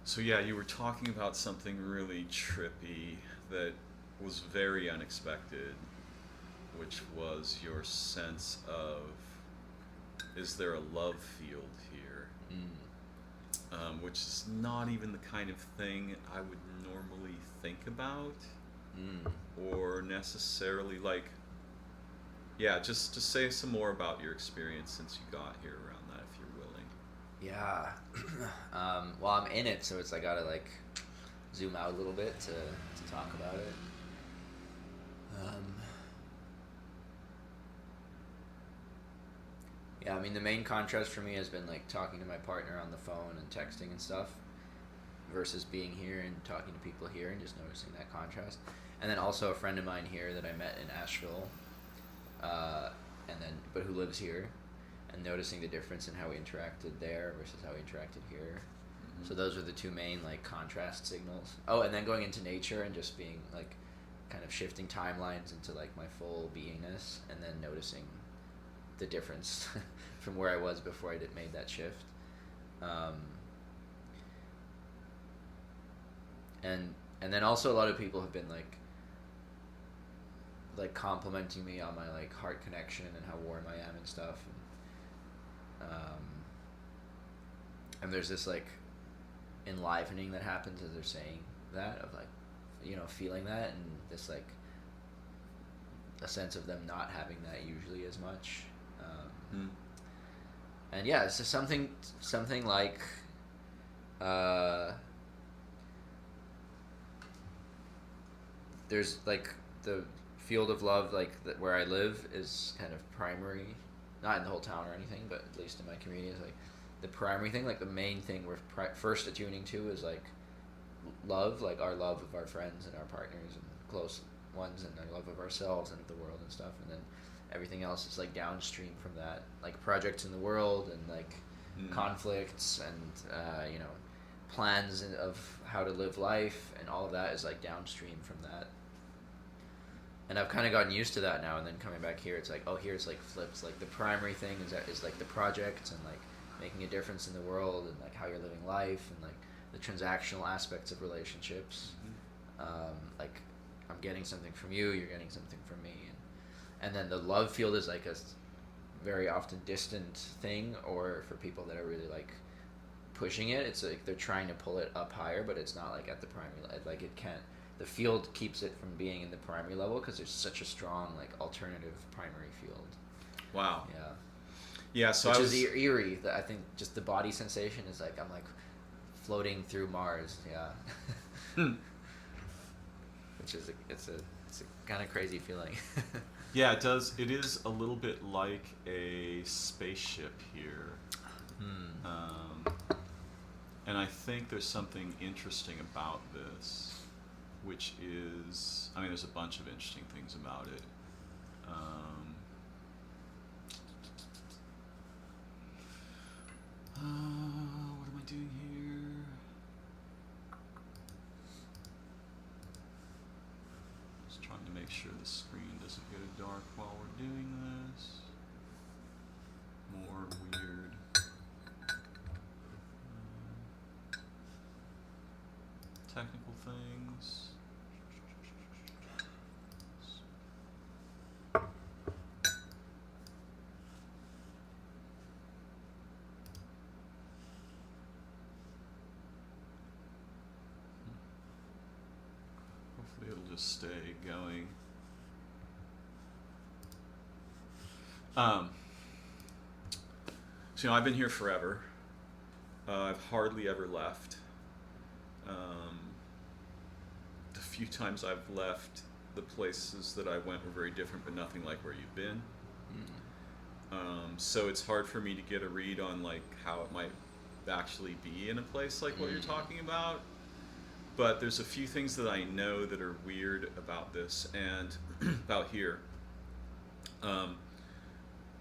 So yeah, you were talking about something really trippy that was very unexpected, which was your sense of, is there a love field here? Mm. Which is not even the kind of thing I would normally think about Mm. or necessarily like. Yeah, just say some more about your experience since you got here around that, if you're willing. Yeah. Well, I'm in it, so it's I gotta like zoom out a little bit to talk about it. Um, yeah, I mean the main contrast for me has been like talking to my partner on the phone and texting and stuff versus being here and talking to people here and just noticing that contrast. And then also a friend of mine here that I met in Asheville, uh, and then but who lives here, and noticing the difference in how we interacted there versus how we interacted here. Mm-hmm. So those are the two main like contrast signals. Oh, and then going into nature and just being like kind of shifting timelines into like my full beingness, and then noticing the difference from where I was before I did made that shift. Um, and and then also a lot of people have been like complimenting me on my like heart connection and how warm I am and stuff. And there's this like enlivening that happens as they're saying that of like feeling that, and this like a sense of them not having that usually as much. Mm. And yeah, it's just something like uh, there's like the field of love like where I live is kind of primary, not in the whole town or anything, but at least in my community is like the primary thing, like the main thing we're first attuning to is like love, like our love of our friends and our partners and close ones, and our love of ourselves and of the world and stuff, and then everything else is like downstream from that, like projects in the world and like conflicts and plans of how to live life, and all of that is like downstream from that. And I've kind of gotten used to that now, and then coming back here, it's like, oh, here it's like flips. Like the primary thing is like the project and like making a difference in the world and like how you're living life and like the transactional aspects of relationships. Like I'm getting something from you, you're getting something from me, and then the love field is like a very often distant thing, or for people that are really like pushing it, it's like they're trying to pull it up higher, but it's not like at the primary, like it can't. The field keeps it from being in the primary level because there's such a strong like alternative primary field. Wow. Yeah. Yeah. So Which I was. is eerie. That I think just the body sensation is like I'm like floating through Mars. Yeah. Which is it's a kind of crazy feeling. Yeah, it does. It is a little bit like a spaceship here. And I think there's something interesting about this, which is, I mean, there's a bunch of interesting things about it. What am I doing here? Just trying to make sure the screen doesn't go dark while we're doing this. More weird. Technical things. Hopefully it'll just stay going. So I've been here forever. I've hardly ever left. The few times I've left, the places that I went were very different, but nothing like where you've been. So it's hard for me to get a read on like how it might actually be in a place like what you're talking about. But there's a few things that I know that are weird about this and about here.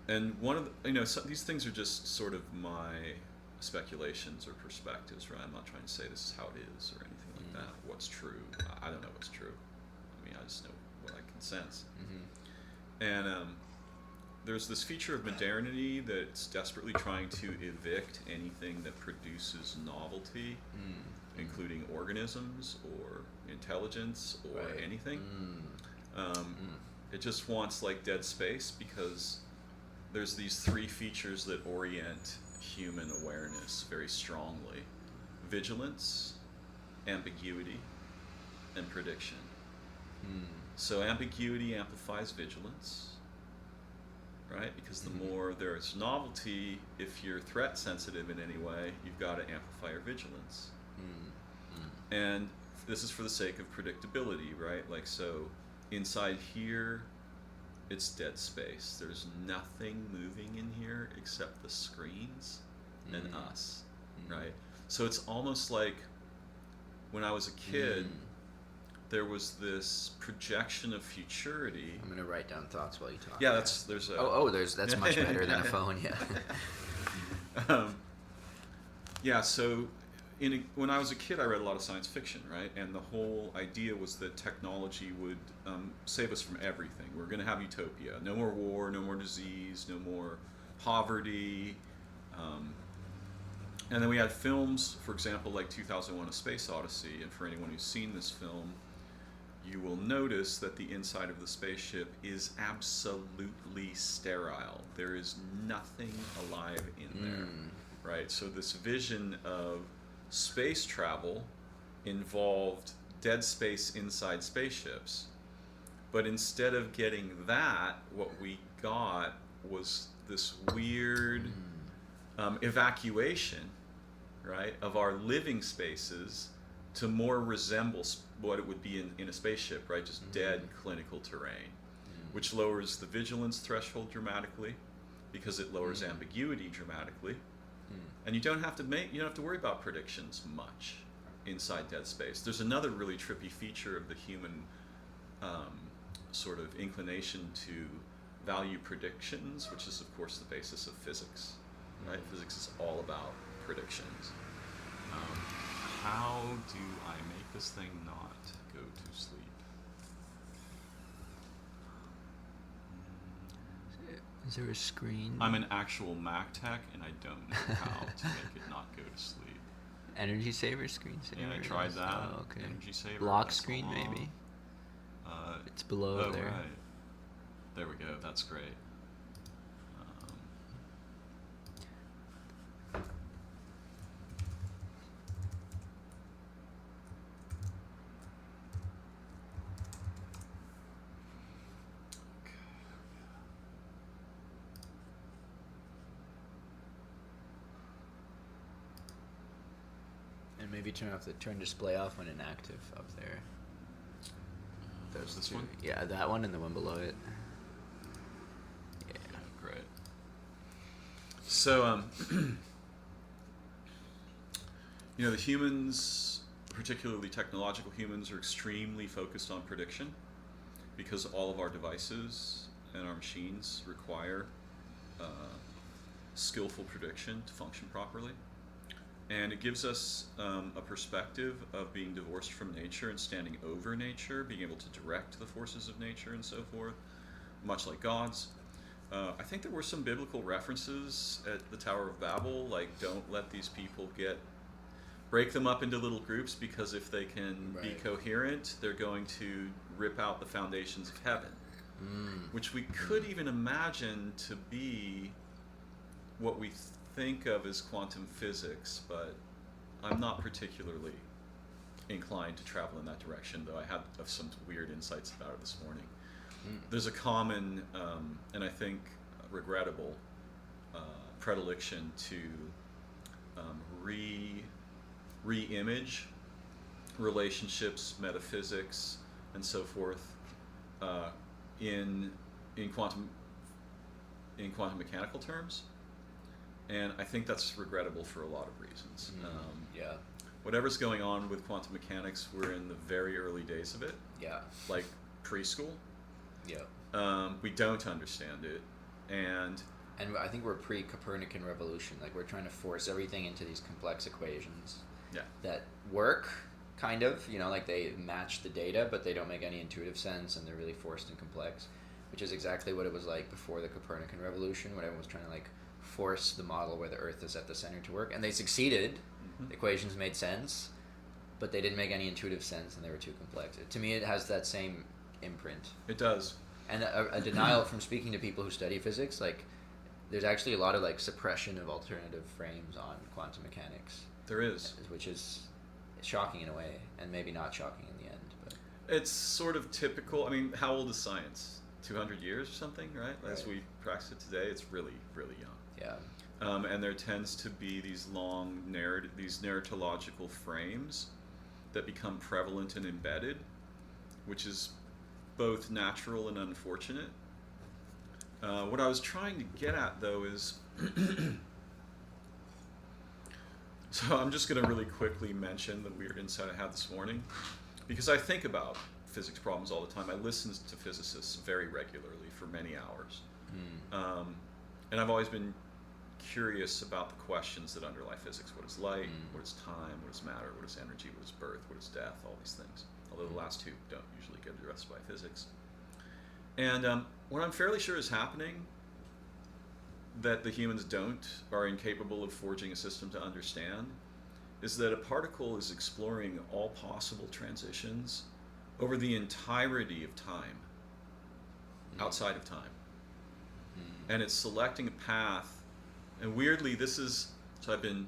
And one of the, these things are just sort of my speculations or perspectives, right? I'm not trying to say this is how it is or anything like that. What's true? I don't know what's true. I mean, I just know what I can sense. And there's this feature of modernity that's desperately trying to evict anything that produces novelty, including organisms or intelligence or Right. anything. It just wants like dead space because there's these three features that orient human awareness very strongly: vigilance, ambiguity, and prediction. So ambiguity amplifies vigilance, right? Because the more there's novelty, if you're threat sensitive in any way, you've got to amplify your vigilance. And this is for the sake of predictability, right? Like, so inside here, it's dead space. There's nothing moving in here except the screens and us, right? So it's almost like when I was a kid, there was this projection of futurity. I'm gonna write down thoughts while you talk. Yeah, there's a that's much better than a phone. Yeah. Yeah, so when I was a kid, I read a lot of science fiction, right? And the whole idea was that technology would save us from everything. We're going to have utopia. No more war, no more disease, no more poverty. And then we had films, for example, like 2001: A Space Odyssey. And for anyone who's seen this film, you will notice that the inside of the spaceship is absolutely sterile. There is nothing alive in there, right? So this vision of space travel involved dead space inside spaceships. But instead of getting that, what we got was this weird evacuation, right, of our living spaces to more resemble what it would be in a spaceship, right? Just dead clinical terrain, which lowers the vigilance threshold dramatically because it lowers ambiguity dramatically. And you don't have to worry about predictions much inside dead space. There's another really trippy feature of the human sort of inclination to value predictions, which is of course the basis of physics, right? Physics is all about predictions. How do I make this thing not go to sleep? Is there a screen? I'm an actual Mac tech, and I don't know how to make it not go to sleep. Energy saver, screen saver. Yeah, I tried that. Oh, okay. Energy saver. Lock that's screen, all. maybe. It's below there. Right. There we go. That's great. And maybe turn display off when inactive up there. There's this one? Yeah, that one and the one below it. Yeah. Great. So, the humans, particularly technological humans, are extremely focused on prediction because all of our devices and our machines require skillful prediction to function properly. And it gives us a perspective of being divorced from nature and standing over nature, being able to direct the forces of nature and so forth, much like gods. I think there were some biblical references at the Tower of Babel, like don't let these people break them up into little groups because if they can be coherent, they're going to rip out the foundations of heaven, which we could even imagine to be what we think of as quantum physics, but I'm not particularly inclined to travel in that direction, though I had some weird insights about it this morning. There's a common, and I think regrettable, predilection to re-image relationships, metaphysics, and so forth in quantum mechanical terms. And I think that's regrettable for a lot of reasons. Whatever's going on with quantum mechanics, we're in the very early days of it. Yeah. Like preschool. Yeah. We don't understand it. And I think we're pre-Copernican revolution. Like we're trying to force everything into these complex equations that work, kind of. Like they match the data, but they don't make any intuitive sense, and they're really forced and complex. which is exactly what it was like before the Copernican revolution, when everyone was trying to like force the model where the Earth is at the center to work, and they succeeded. The equations made sense, but they didn't make any intuitive sense, and they were too complex. To me, it has that same imprint. It does. And a denial from speaking to people who study physics, like there's actually a lot of like suppression of alternative frames on quantum mechanics. There is, which is shocking in a way, and maybe not shocking in the end. But it's sort of typical. I mean, how old is science? 200 years or something, right? As we practice it today, it's really, really young. Yeah. And there tends to be these long these narratological frames that become prevalent and embedded, which is both natural and unfortunate. What I was trying to get at, though, is so I'm just going to really quickly mention the weird insight I had this morning, because I think about physics problems all the time. I listen to physicists very regularly for many hours. And I've always been curious about the questions that underlie physics. What is light? What is time? What is matter? What is energy? What is birth? What is death? All these things. Although the last two don't usually get addressed by physics. And what I'm fairly sure is happening that the humans are incapable of forging a system to understand, is that a particle is exploring all possible transitions over the entirety of time, outside of time. And it's selecting a path, and weirdly I need to be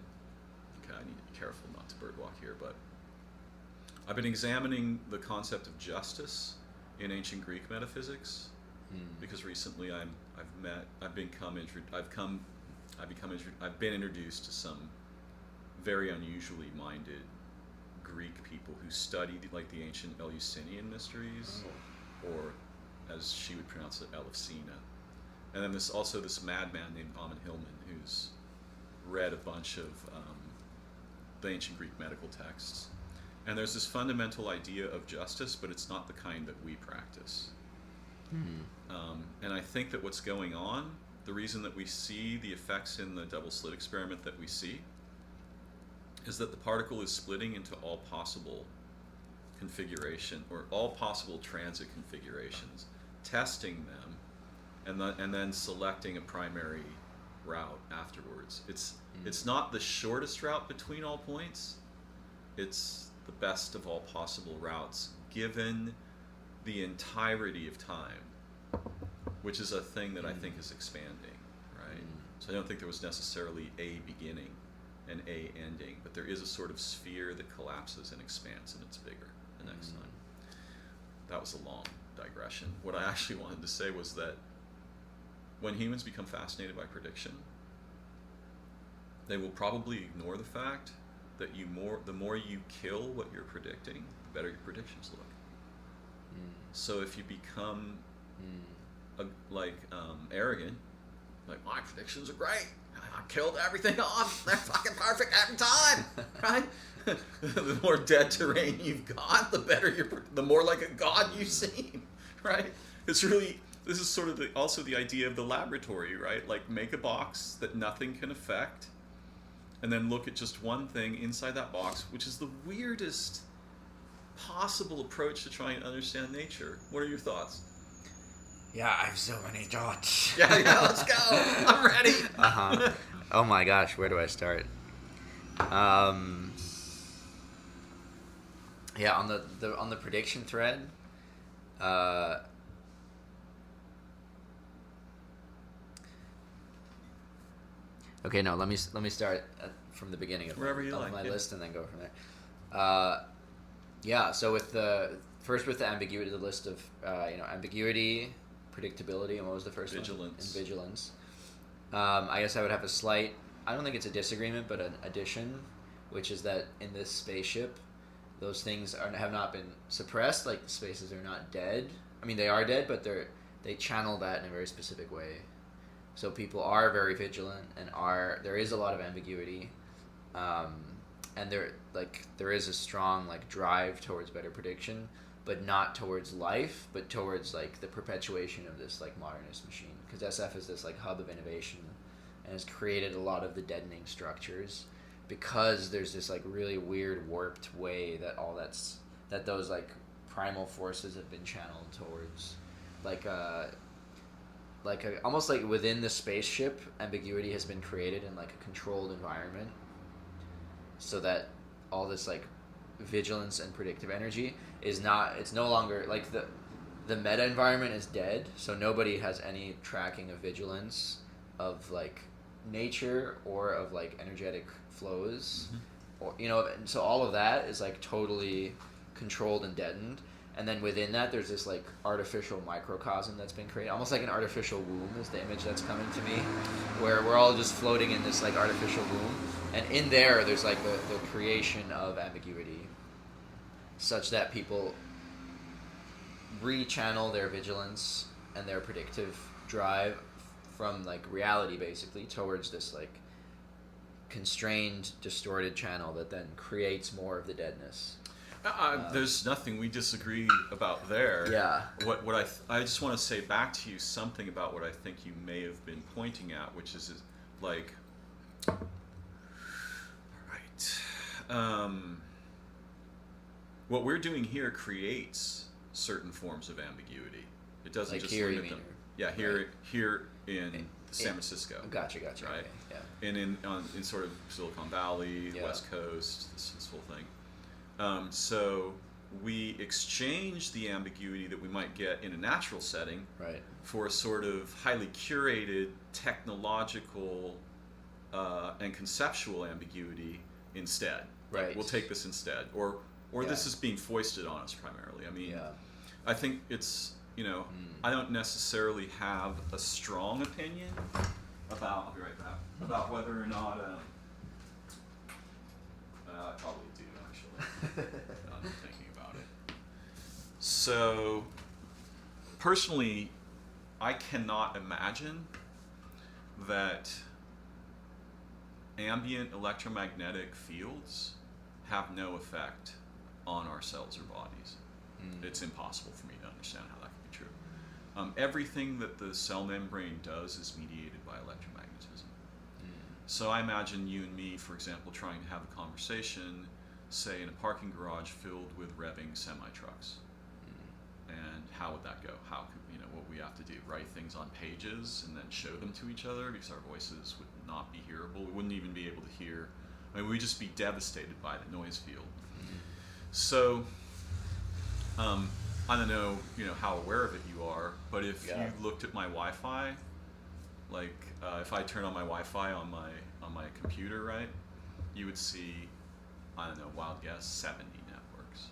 careful not to birdwalk here, but I've been examining the concept of justice in ancient Greek metaphysics, because recently I've been introduced to some very unusually minded Greek people who studied like the ancient Eleusinian mysteries, or as she would pronounce it, Elefsina. And then this madman named Amon Hillman, who's read a bunch of the ancient Greek medical texts. And there's this fundamental idea of justice, but it's not the kind that we practice. And I think that what's going on, the reason that we see the effects in the double slit experiment that we see, is that the particle is splitting into all possible configuration, or all possible transit configurations, testing them, and then selecting a primary route afterwards. It's not the shortest route between all points. It's the best of all possible routes given the entirety of time, which is a thing that I think is expanding, right? So I don't think there was necessarily a beginning and a ending, but there is a sort of sphere that collapses and expands, and it's bigger the next time. That was a long digression. What I actually wanted to say was that when humans become fascinated by prediction, they will probably ignore the fact that the more you kill what you're predicting, the better your predictions look. So if you become arrogant, like, my predictions are great, I killed everything off, they're fucking perfect every time, right? The more dead terrain you've got, the more like a god you seem, right? This is sort of also the idea of the laboratory, right? Like, make a box that nothing can affect, and then look at just one thing inside that box, which is the weirdest possible approach to trying to understand nature. What are your thoughts? Yeah, I have so many thoughts. Yeah, let's go. I'm ready. Oh my gosh, where do I start? Yeah, on the prediction thread, okay, no, let me start from the beginning of my list and then go from there. Yeah, so with the ambiguity, the list of ambiguity, predictability, and what was the first Vigilence. one? And vigilance. I guess I would have a slight, I don't think it's a disagreement, but an addition, which is that in this spaceship, those things have not been suppressed. Like, the spaces are not dead. I mean, they are dead, but they channel that in a very specific way. So people are very vigilant, and there is a lot of ambiguity, and there is a strong drive towards better prediction, but not towards life, but towards the perpetuation of this modernist machine. Because SF is this hub of innovation, and has created a lot of the deadening structures, because there's this really weird warped way that those primal forces have been channeled towards, like almost like within the spaceship, ambiguity has been created in like a controlled environment, so that all this like vigilance and predictive energy is not. It's no longer like the meta environment is dead, so nobody has any tracking of vigilance of like nature or of like energetic flows, or and so all of that is like totally controlled and deadened. And then within that, there's this like artificial microcosm that's been created, almost like an artificial womb is the image that's coming to me, where we're all just floating in this like artificial womb, and in there's like the creation of ambiguity, such that people re-channel their vigilance and their predictive drive from like reality basically towards this like constrained, distorted channel that then creates more of the deadness. There's nothing we disagree about there. Yeah. What I just want to say back to you something about what I think you may have been pointing at, which is like, all right, what we're doing here creates certain forms of ambiguity. It doesn't Like just here, limit you mean? them. Yeah, here Right. here in San Francisco. Gotcha. Right. Okay, yeah. And in sort of Silicon Valley, Yeah. West Coast, this whole thing. So we exchange the ambiguity that we might get in a natural setting Right. for a sort of highly curated technological and conceptual ambiguity instead. Like, Right. we'll take this instead, or Yeah. this is being foisted on us primarily. I mean, Yeah. I think it's I don't necessarily have a strong opinion about. I'll be right back. About whether or not. I probably do actually. I'm thinking about it. So, personally, I cannot imagine that ambient electromagnetic fields have no effect on our cells or bodies. It's impossible for me to understand how that could be true. Everything that the cell membrane does is mediated by electromagnetism. So I imagine you and me, for example, trying to have a conversation, say in a parking garage filled with revving semi-trucks. And how would that go? How could, what we have to do? Write things on pages and then show them to each other because our voices would not be hearable. We wouldn't even be able to hear. I mean, we'd just be devastated by the noise field. So, I don't know, how aware of it you are, but if you looked at my Wi-Fi, like if I turn on my Wi-Fi on my computer, right, you would see, I don't know, wild guess, 70 networks.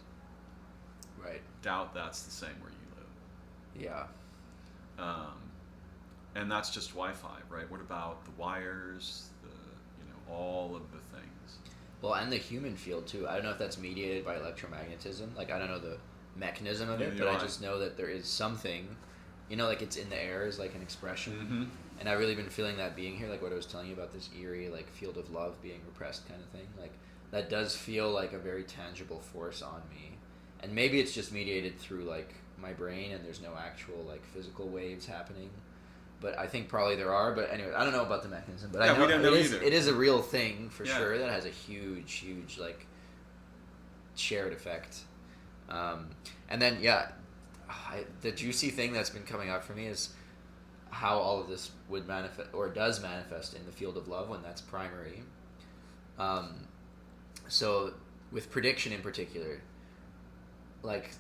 Right. Doubt that's the same where you live. Yeah. And that's just Wi-Fi, right? What about the wires, all of the things? Well, and the human field too. I don't know if that's mediated by electromagnetism. Like, I don't know the mechanism of it, but I just know that there is something, like it's in the air is like an expression. Mm-hmm. And I've really been feeling that being here, like what I was telling you about this eerie, like field of love being repressed kind of thing. Like, that does feel like a very tangible force on me. And maybe it's just mediated through like my brain and there's no actual like physical waves happening. But I think probably there are. But anyway, I don't know about the mechanism. But I know, we don't know either. It is a real thing for sure that has a huge like shared effect. And then the juicy thing that's been coming up for me is how all of this would manifest or does manifest in the field of love when that's primary. So with prediction in particular, like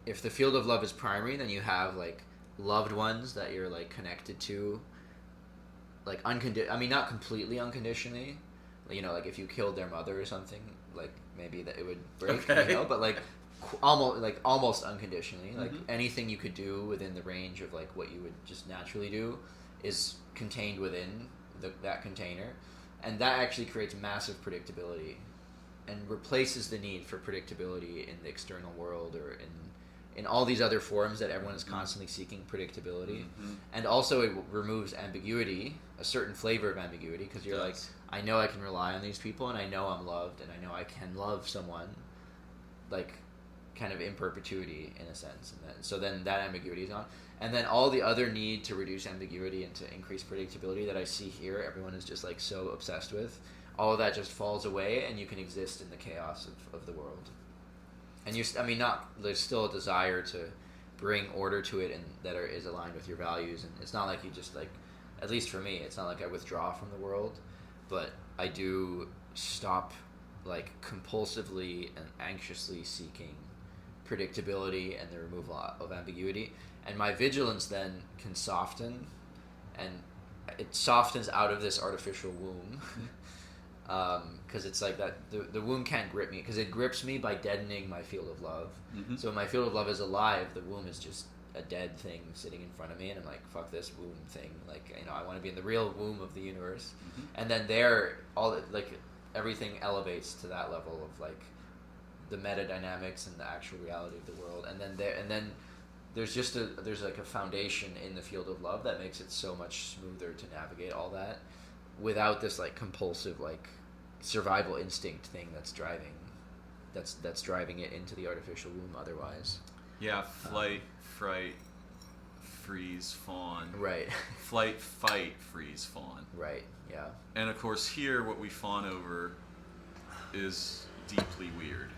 if the field of love is primary, then you have like loved ones that you're like connected to, like not completely unconditionally, like if you killed their mother or something, like maybe that it would break, but like almost unconditionally, like anything you could do within the range of like what you would just naturally do is contained within that container, and that actually creates massive predictability and replaces the need for predictability in the external world or in all these other forms that everyone is constantly seeking predictability. And also it removes ambiguity, a certain flavor of ambiguity, because you're like, I know I can rely on these people and I know I'm loved and I know I can love someone like kind of in perpetuity in a sense, and so then that ambiguity is on. And then all the other need to reduce ambiguity and to increase predictability that I see here, everyone is just like so obsessed with, all of that just falls away and you can exist in the chaos of the world. And there's still a desire to bring order to it and that is aligned with your values. And it's not like you just like, at least for me, it's not like I withdraw from the world, but I do stop like compulsively and anxiously seeking predictability and the removal of ambiguity. And my vigilance then can soften, and it softens out of this artificial womb. Because it's like that the womb can't grip me, because it grips me by deadening my field of love. Mm-hmm. So when my field of love is alive, the womb is just a dead thing sitting in front of me, and I'm like, fuck this womb thing, like, you know, I want to be in the real womb of the universe. Mm-hmm. And then there, all like everything elevates to that level of like the meta dynamics and the actual reality of the world. And then there's just there's like a foundation in the field of love that makes it so much smoother to navigate all that without this like compulsive like survival instinct thing that's driving it into the artificial womb otherwise. Yeah, flight, fright, freeze, fawn. Right. Flight, fight, freeze, fawn. Right, yeah. And of course here what we fawn over is deeply weird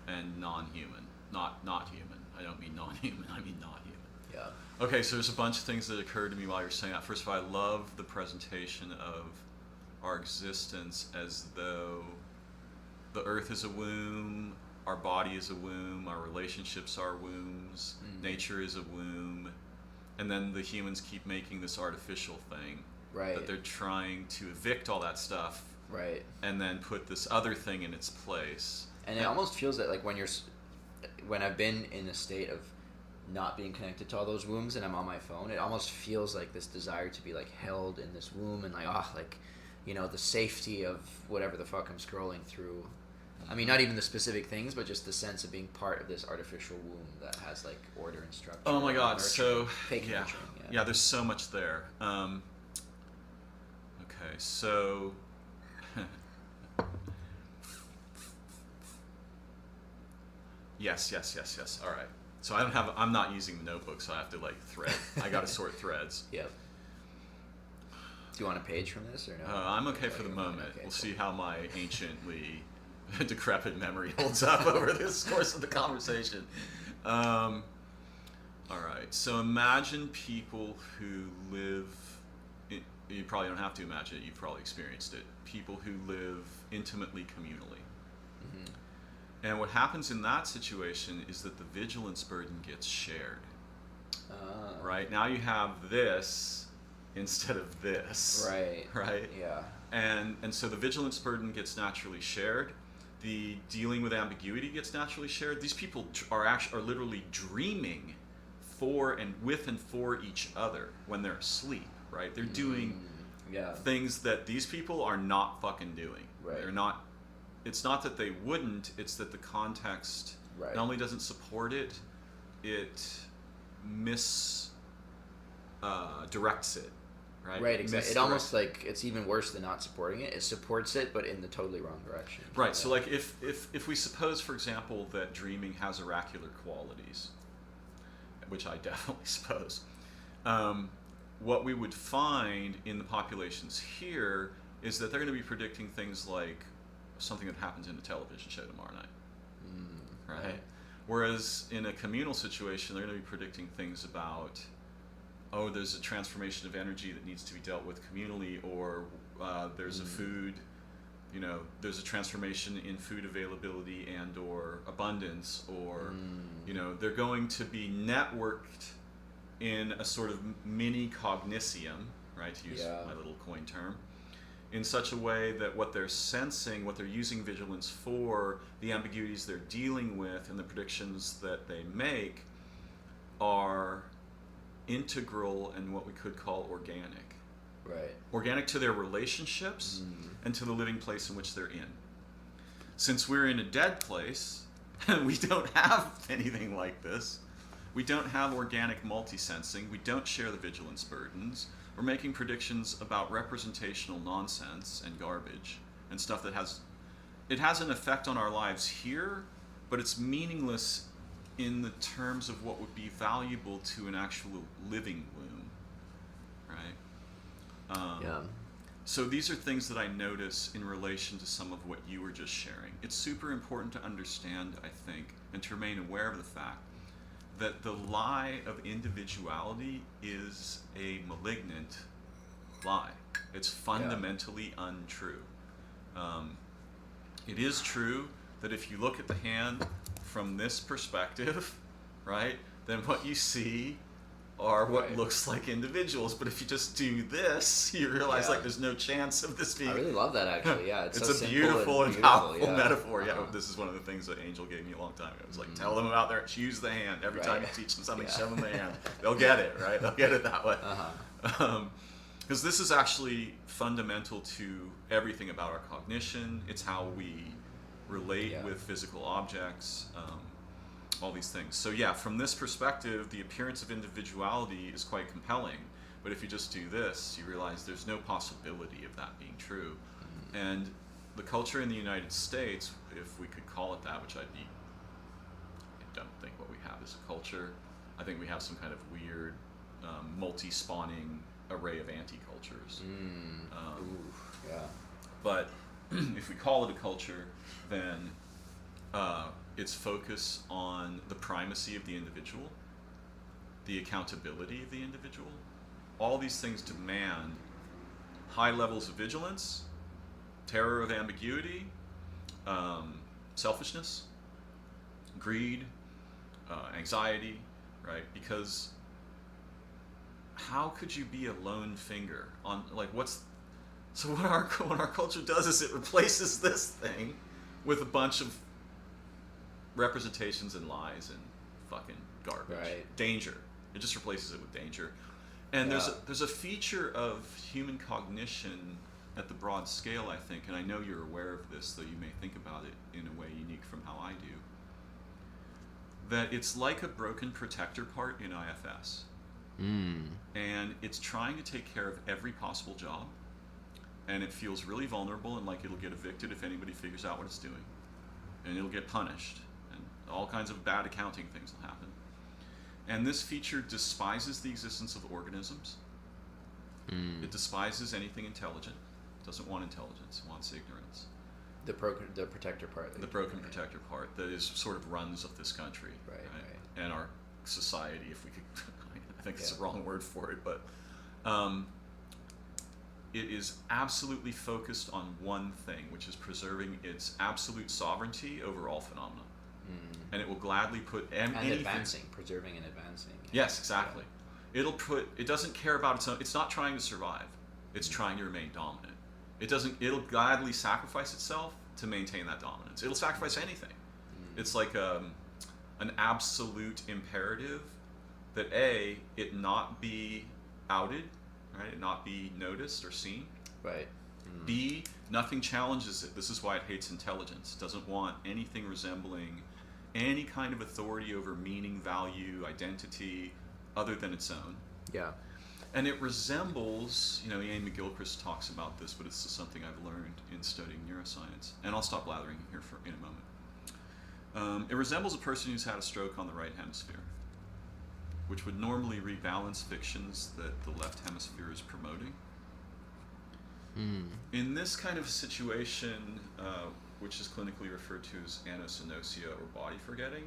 and non-human. Not human. I don't mean non-human, I mean not human. Yeah. Okay, so there's a bunch of things that occurred to me while you were saying that. First of all, I love the presentation of our existence as though the earth is a womb, our body is a womb, our relationships are wombs, nature is a womb, and then the humans keep making this artificial thing. Right. That they're trying to evict all that stuff. Right. And then put this other thing in its place. And it almost feels that like when I've been in a state of not being connected to all those wombs and I'm on my phone, it almost feels like this desire to be like held in this womb and like, like, you know, the safety of whatever the fuck I'm scrolling through. I mean, not even the specific things, but just the sense of being part of this artificial womb that has like order and structure. Oh my god, so fake yeah. nurturing, Yeah, there's so much there. Okay, so yes. All right. So I'm not using the notebook, so I have to like thread. I got to sort threads. Yep. Do you want a page from this or no? I'm okay for the moment. Okay, we'll cool. see how my anciently decrepit memory holds up over this course of the conversation. All right. So imagine people who live. You probably don't have to imagine it. You've probably experienced it. People who live intimately communally. Mm-hmm. And what happens in that situation is that the vigilance burden gets shared. Right? Now you have this instead of this. Right. Right? Yeah. And so the vigilance burden gets naturally shared. The dealing with ambiguity gets naturally shared. These people are literally dreaming for and with and for each other when they're asleep, right? They're doing things that these people are not fucking doing. Right. They're not. It's not that they wouldn't, it's that the context not only doesn't support it, it directs it, right? Right, exactly. It almost like, it's even worse than not supporting it. It supports it, but in the totally wrong direction. Right, so like if we suppose, for example, that dreaming has oracular qualities, which I definitely suppose, what we would find in the populations here is that they're going to be predicting things like something that happens in a television show tomorrow night, right? Whereas in a communal situation, they're going to be predicting things about, there's a transformation of energy that needs to be dealt with communally, or there's a food, there's a transformation in food availability and or abundance, or, they're going to be networked in a sort of mini cognitium, right, to use my little coin term, in such a way that what they're sensing, what they're using vigilance for, the ambiguities they're dealing with, and the predictions that they make are integral and what we could call organic. Right. Organic to their relationships and to the living place in which they're in. Since we're in a dead place, we don't have anything like this. We don't have organic multi-sensing. We don't share the vigilance burdens. We're making predictions about representational nonsense and garbage and stuff that has an effect on our lives here, but it's meaningless in the terms of what would be valuable to an actual living womb, right? So these are things that I notice in relation to some of what you were just sharing. It's super important to understand, I think, and to remain aware of the fact that the lie of individuality is a malignant lie. It's fundamentally untrue. It is true that if you look at the hand from this perspective, right, then what you see are what looks like individuals. But if you just do this, you realize like there's no chance of this being. I really love that actually. Yeah, it's It's so a simple beautiful and beautiful, powerful metaphor. Yeah, Uh-huh. this is one of the things that Angel gave me a long time ago. It was like, tell them about their, choose the hand. Every time you teach them something, show them the hand. They'll get it, right? They'll get it that way. Because this is actually fundamental to everything about our cognition. It's how we relate with physical objects, all these things. So yeah, from this perspective, the appearance of individuality is quite compelling. But if you just do this, you realize there's no possibility of that being true. And the culture in the United States, if we could call it that, which I don't think what we have is a culture. I think we have some kind of weird, multi-spawning array of anti-cultures. But if we call it a culture, then its focus on the primacy of the individual, the accountability of the individual, all these things demand high levels of vigilance, terror of ambiguity, selfishness, greed, anxiety, right? Because how could you be a lone finger on, like, so what our culture does is it replaces this thing with a bunch of representations and lies and fucking garbage. Danger. It just replaces it with danger. And there's a feature of human cognition at the broad scale, I think, and I know you're aware of this, though you may think about it in a way unique from how I do, that it's like a broken protector part in IFS. And it's trying to take care of every possible job, and it feels really vulnerable and like it'll get evicted if anybody figures out what it's doing, and it'll get punished, and all kinds of bad accounting things will happen. And this feature despises the existence of organisms. It despises anything intelligent. It doesn't want intelligence. It wants ignorance. The protector part. The broken protector part that is sort of runs of this country, right? And our society, if we could. I think it's the wrong word for it, but it is absolutely focused on one thing, which is preserving its absolute sovereignty over all phenomena. And it will gladly put anything. Advancing, preserving and advancing. Yes, exactly. It doesn't care about its own. It's not trying to survive. It's trying to remain dominant. It'll gladly sacrifice itself to maintain that dominance. It'll sacrifice anything. It's like an absolute imperative that it not be outed, right? It not be noticed or seen. Right. B, nothing challenges it. This is why it hates intelligence. It doesn't want anything resembling any kind of authority over meaning, value, identity, other than its own. Yeah. And it resembles, Ian McGilchrist talks about this, but it's just something I've learned in studying neuroscience. And I'll stop blathering here in a moment. It resembles a person who's had a stroke on the right hemisphere, which would normally rebalance fictions that the left hemisphere is promoting. In this kind of situation, which is clinically referred to as anosognosia or body forgetting,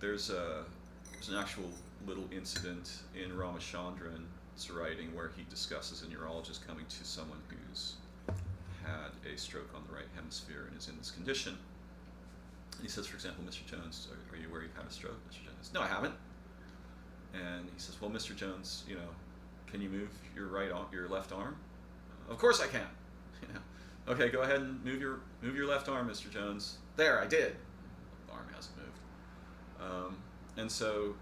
there's an actual little incident in Ramachandran's writing where he discusses a neurologist coming to someone who's had a stroke on the right hemisphere and is in this condition. And he says, for example, Mr. Jones, are you aware you've had a stroke, Mr. Jones? No, I haven't. And he says, well, Mr. Jones, can you move your left arm? Of course I can. Okay, go ahead and move your left arm, Mr. Jones. There, I did. The arm hasn't moved. And so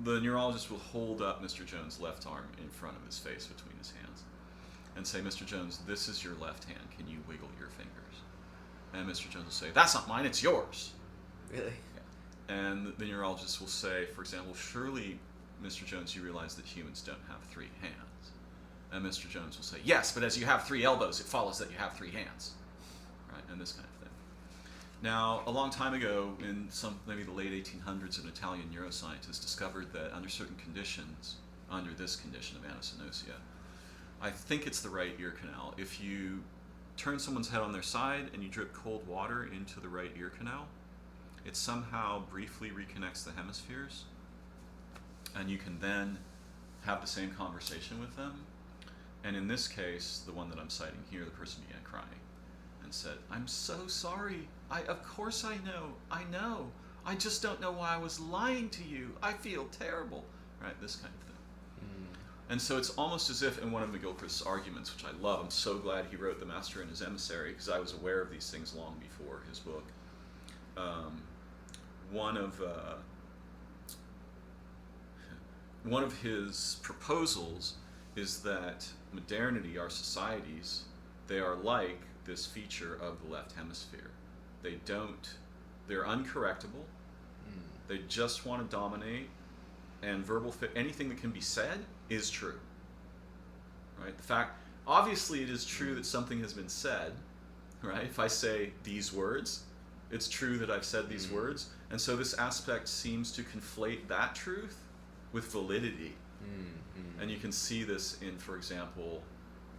the neurologist will hold up Mr. Jones' left arm in front of his face between his hands and say, Mr. Jones, this is your left hand. Can you wiggle your fingers? And Mr. Jones will say, that's not mine, it's yours. Really? Yeah. And the neurologist will say, for example, surely, Mr. Jones, you realize that humans don't have 3 hands. And Mr. Jones will say, yes, but as you have 3 elbows, it follows that you have 3 hands. Right? And this kind of thing. Now, a long time ago, in maybe the late 1800s, an Italian neuroscientist discovered that under certain conditions, under this condition of anosognosia, I think it's the right ear canal. If you turn someone's head on their side and you drip cold water into the right ear canal, it somehow briefly reconnects the hemispheres, and you can then have the same conversation with them. And in this case, the one that I'm citing here, the person began crying and said, "I'm so sorry. Of course I know. I just don't know why I was lying to you. I feel terrible." Right? This kind of thing. And so it's almost as if in one of McGilchrist's arguments, which I love, I'm so glad he wrote The Master and His Emissary, because I was aware of these things long before his book. One of his proposals is that modernity, our societies, they are like this feature of the left hemisphere. They're uncorrectable. They just want to dominate, and anything that can be said is true. Right? Obviously it is true that something has been said, right? If I say these words, it's true that I've said these words. And so this aspect seems to conflate that truth with validity. And you can see this in, for example,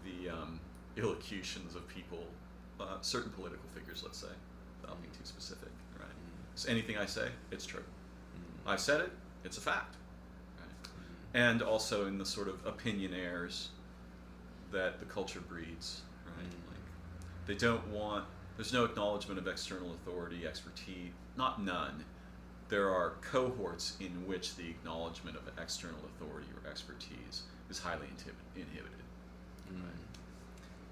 the illocutions of people, certain political figures, let's say, without being too specific, right? So anything I say, it's true. I've said it, it's a fact. Right? And also in the sort of opinionaires that the culture breeds, right? Like, they don't want, there's no acknowledgement of external authority, expertise, none. There are cohorts in which the acknowledgement of external authority or expertise is highly inhibited. Right?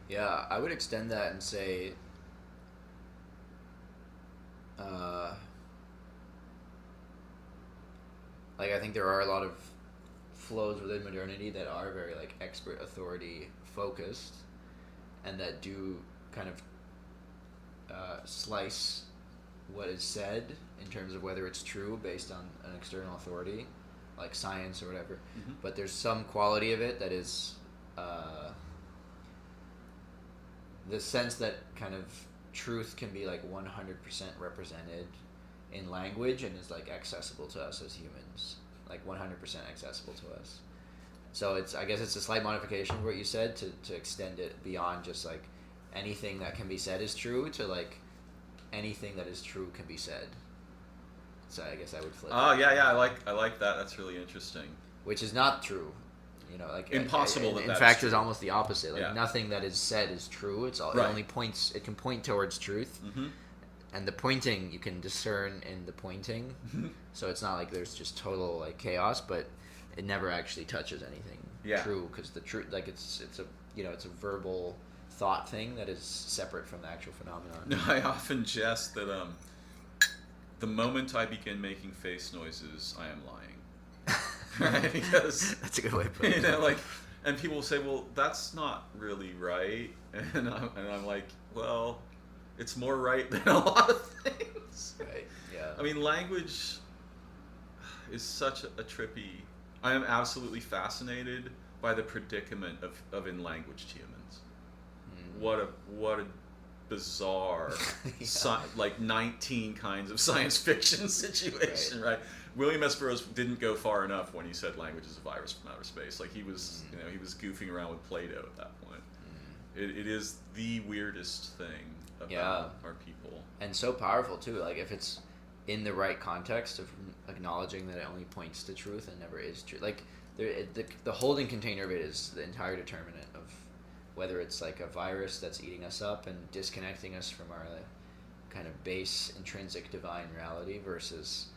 Yeah, I would extend that and say, like, I think there are a lot of flows within modernity that are very, like, expert authority focused, and that do kind of slice what is said in terms of whether it's true based on an external authority, like science or whatever. But there's some quality of it that is the sense that kind of truth can be like 100% represented in language and is like accessible to us as humans, like 100% accessible to us. So I guess it's a slight modification of what you said to extend it beyond just like anything that can be said is true to like anything that is true can be said. So I guess I would flip. Oh, yeah, I like that. That's really interesting. Which is not true. You know, like impossible. In fact, is almost the opposite. Like nothing that is said is true. It's all right. It only points. It can point towards truth, and the pointing you can discern in the pointing. So it's not like there's just total like chaos, but it never actually touches anything true, because the truth, like it's a verbal thought thing that is separate from the actual phenomenon. No, I often jest that the moment I begin making face noises, I am lying. Right? Because that's a good way of putting it. You know, like, and people will say, "Well, that's not really right," and I'm like, "Well, it's more right than a lot of things." Right. Yeah. I mean, language is such a trippy. I am absolutely fascinated by the predicament of in language humans. What a bizarre, like 19 kinds of science fiction situation, right? William S. Burroughs didn't go far enough when he said language is a virus from outer space. Like he was, he was goofing around with Plato at that point. It is the weirdest thing about our people, and so powerful too. Like if it's in the right context of acknowledging that it only points to truth and never is true. Like the holding container of it is the entire determinant of whether it's like a virus that's eating us up and disconnecting us from our kind of base intrinsic divine reality versus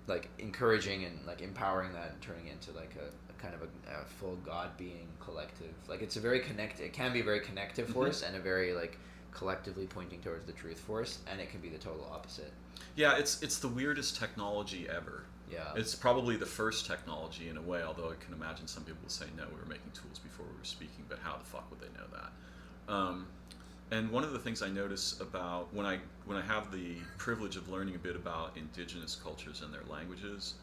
like encouraging and like empowering that and turning it into like a kind of a full God being collective. Like it's a very connected, it can be a very connective force and a very like collectively pointing towards the truth force, and it can be the total opposite. Yeah, it's the weirdest technology ever. Yeah. It's probably the first technology in a way, although I can imagine some people would say, no, we were making tools before we were speaking, but how the fuck would they know that? And one of the things I notice about when I have the privilege of learning a bit about indigenous cultures and their languages,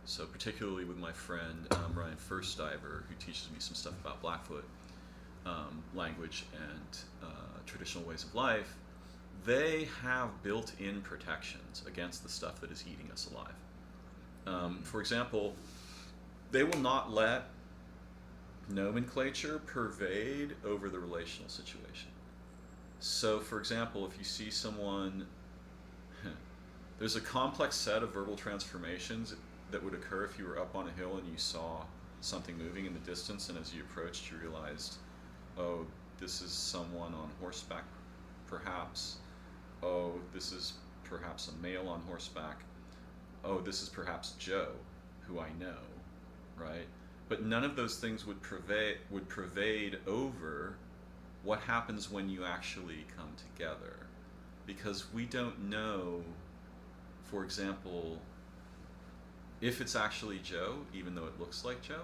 so particularly with my friend Ryan Firstdiver, who teaches me some stuff about Blackfoot language and traditional ways of life, they have built-in protections against the stuff that is eating us alive. For example, they will not let nomenclature pervade over the relational situation. So, for example, if you see someone there's a complex set of verbal transformations that would occur if you were up on a hill and you saw something moving in the distance, and as you approached, you realized, oh, this is someone on horseback, perhaps. Oh, this is perhaps a male on horseback. Oh, this is perhaps Joe, who I know, right? But none of those things would pervade over what happens when you actually come together, because we don't know, for example, if it's actually Joe, even though it looks like Joe,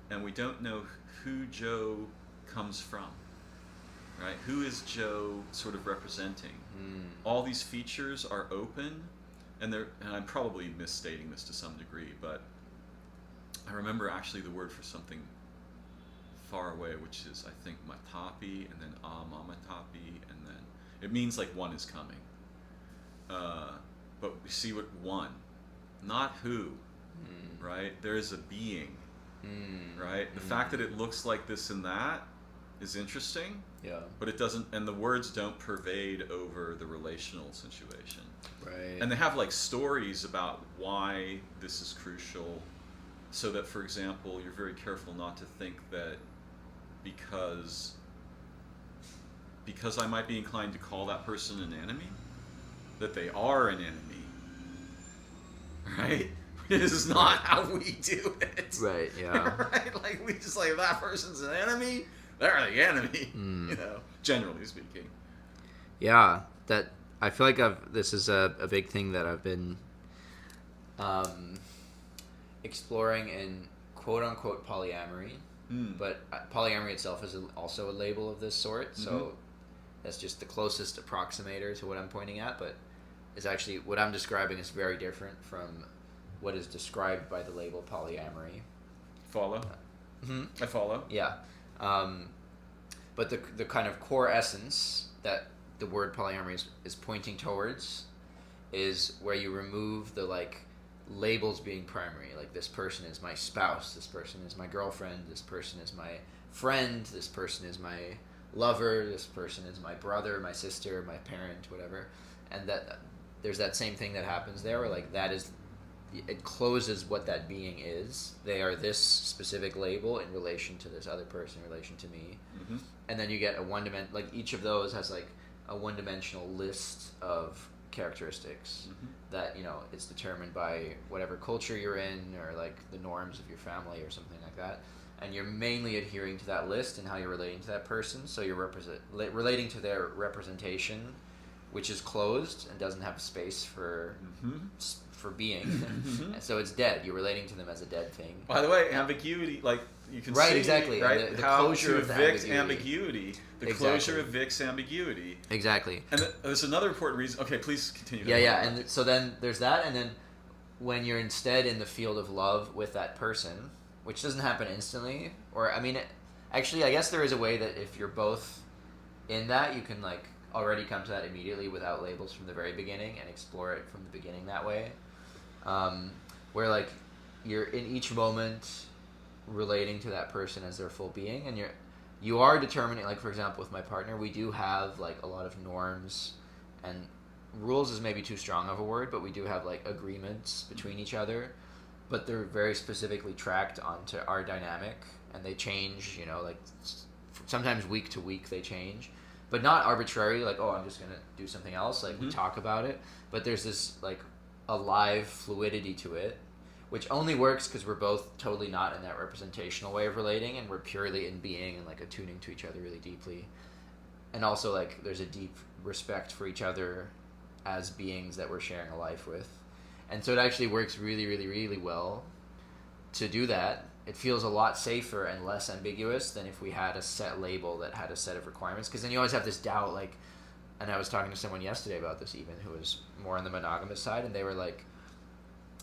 and we don't know who Joe comes from, right? Who is Joe sort of representing? All these features are open, and I'm probably misstating this to some degree, but I remember actually the word for something far away, which is, I think, matapi, and then mamatapi, and then it means like one is coming. But we see what one, not who, right? There is a being, right? The fact that it looks like this and that is interesting, but it doesn't, and the words don't pervade over the relational situation. Right. And they have like stories about why this is crucial, so that, for example, you're very careful not to think that because I might be inclined to call that person an enemy, that they are an enemy, right? This is not how we do it. Right, yeah. Right? Like, we just like, that person's an enemy, they're the enemy, you know, generally speaking. Yeah, that, I feel like this is a big thing that I've been exploring in quote-unquote polyamory, but polyamory itself is also a label of this sort, so that's just the closest approximator to what I'm pointing at, but is actually, what I'm describing is very different from what is described by the label polyamory. Follow? I follow. Yeah. But the kind of core essence that the word polyamory is pointing towards is where you remove the, like, labels being primary. Like, this person is my spouse, this person is my girlfriend, this person is my friend, this person is my lover, this person is my brother, my sister, my parent, whatever. And that there's that same thing that happens there, where, like, that is, it closes what that being is. They are this specific label in relation to this other person, in relation to me. And then you get like, each of those has, like, a one-dimensional list of characteristics that, you know, it's determined by whatever culture you're in, or, like, the norms of your family or something like that. And you're mainly adhering to that list and how you're relating to that person. So you're relating to their representation, which is closed and doesn't have space for being. And so it's dead. You're relating to them as a dead thing. By the way, ambiguity, like, you can right, see, exactly. right, the how closure to of the evict ambiguity. The closure evicts ambiguity. Exactly. And there's another important reason. Okay, please continue. Yeah. And so then there's that, and then when you're instead in the field of love with that person, which doesn't happen instantly, or, I mean, actually, I guess there is a way that if you're both in that, you can, like, already come to that immediately without labels from the very beginning and explore it from the beginning that way. Where, like, you're in each moment relating to that person as their full being, and you are determining, like, for example, with my partner, we do have, like, a lot of norms, and rules is maybe too strong of a word, but we do have, like, agreements between each other, but they're very specifically tracked onto our dynamic, and they change, you know, like, sometimes week to week they change, but not arbitrary, like, oh, I'm just gonna do something else, like, we talk about it, but there's this, like, alive fluidity to it, which only works because we're both totally not in that representational way of relating, and we're purely in being and, like, attuning to each other really deeply. And also, like, there's a deep respect for each other as beings that we're sharing a life with. And so it actually works really, really, really well to do that. It feels a lot safer and less ambiguous than if we had a set label that had a set of requirements, because then you always have this doubt, like, and I was talking to someone yesterday about this even, who was more on the monogamous side, and they were like,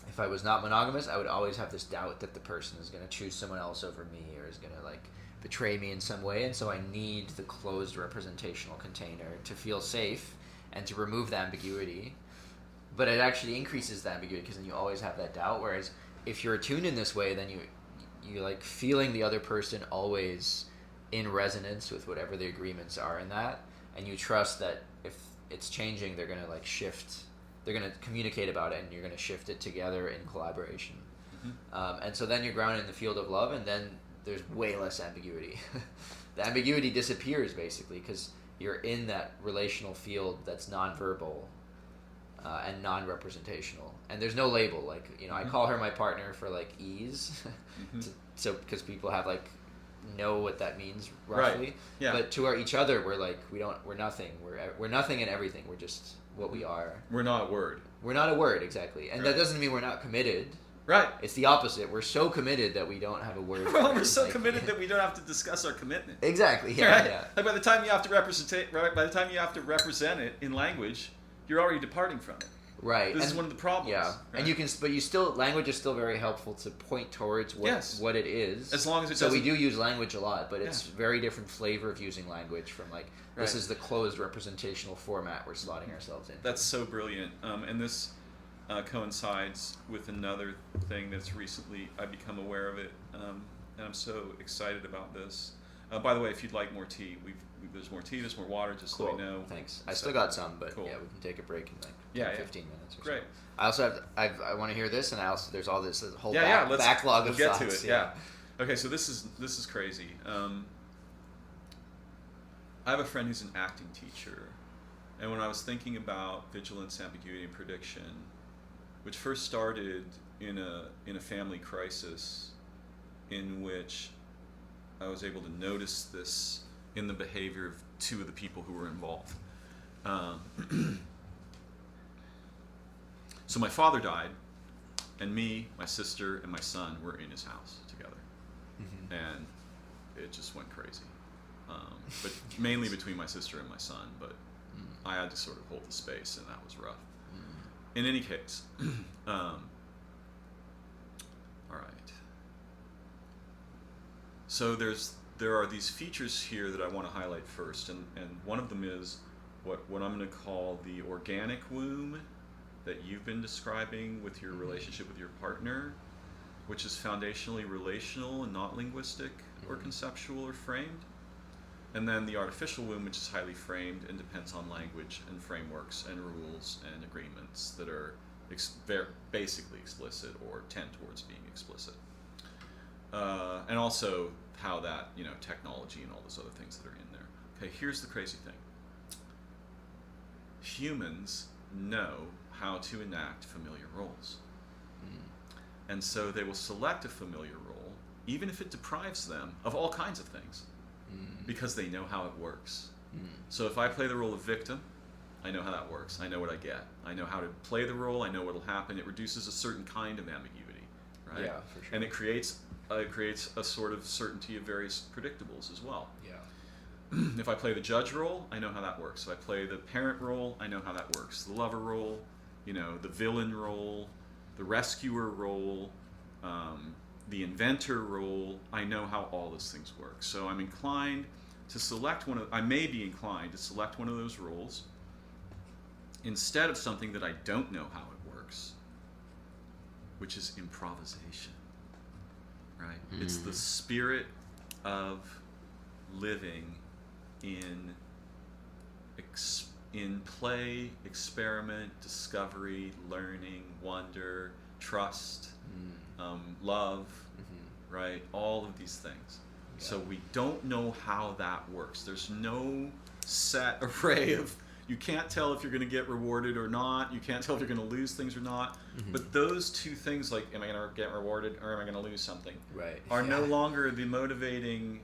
if I was not monogamous, I would always have this doubt that the person is going to choose someone else over me, or is going to, like, betray me in some way, and so I need the closed representational container to feel safe and to remove the ambiguity. But it actually increases the ambiguity, because then you always have that doubt, whereas if you're attuned in this way, then you like feeling the other person always in resonance with whatever the agreements are in that, and you trust that if it's changing, they're going to, like, shift they're going to communicate about it, and you're going to shift it together in collaboration. Mm-hmm. And so then you're grounded in the field of love, and then there's way less ambiguity. The ambiguity disappears basically because you're in that relational field that's nonverbal and non-representational, and there's no label. Like, you know, I call her my partner for like ease, so because people have like know what that means roughly. Right. Yeah. But to each other, we're like we're nothing. We're nothing and everything. We're just what we are. We're not a word. We're not a word, exactly, and that doesn't mean we're not committed. Right. It's the opposite. We're so committed that we don't have a word. Well, for it. we're so Like, committed that we don't have to discuss our commitment. Exactly. Yeah. Right? Yeah. Like by the time you have to represent it in language, you're already departing from it. Right. This is one of the problems. Yeah. Right? And you can, but you still, language is still very helpful to point towards what it is. As long as it So we doesn't- do use language a lot, but it's very different flavor of using language from like this Right. is the closed representational format we're slotting ourselves in. That's so brilliant. And this coincides with another thing that's recently I've become aware of it, and I'm so excited about this. By the way, if you'd like more tea, there's more tea, there's more water. Just Cool. let me know. Thanks. I still got some, but Cool. yeah, we can take a break in like 15 minutes or Great. so. I also have I want to hear this, and I also there's all this whole Let's backlog of get thoughts. to it. Yeah. Okay, so this is crazy. I have a friend who's an acting teacher, and when I was thinking about vigilance, ambiguity, and prediction, which first started in a family crisis, in which I was able to notice this in the behavior of two of the people who were involved. So my father died, and me, my sister, and my son were in his house together, and it just went crazy. But mainly between my sister and my son, but I had to sort of hold the space, and that was rough. In any case, all right. So there are these features here that I want to highlight first, and one of them is what I'm going to call the organic womb that you've been describing with your relationship with your partner, which is foundationally relational and not linguistic or conceptual or framed. And then the artificial womb, which is highly framed and depends on language and frameworks and rules and agreements that are basically explicit or tend towards being explicit. And also how that, technology and all those other things that are in there. Okay, here's the crazy thing. Humans know how to enact familiar roles. And so they will select a familiar role, even if it deprives them of all kinds of things, because they know how it works. So if I play the role of victim, I know how that works. I know what I get. I know how to play the role. I know what will happen. It reduces a certain kind of ambiguity, right? Yeah, for sure. And it creates a sort of certainty of various predictables as well. Yeah. If I play the judge role, I know how that works. If I play the parent role, I know how that works. The lover role, the villain role, the rescuer role, the inventor role, I know how all those things work. So I'm inclined to select I may be inclined to select one of those roles instead of something that I don't know how it works, which is improvisation, right? It's the spirit of living in play, experiment, discovery, learning, wonder, trust, love, right? All of these things. Yeah. So we don't know how that works. There's no set array of, you can't tell if you're going to get rewarded or not. You can't tell if you're going to lose things or not. But those two things, like, am I going to get rewarded or am I going to lose something, right, are no longer the motivating,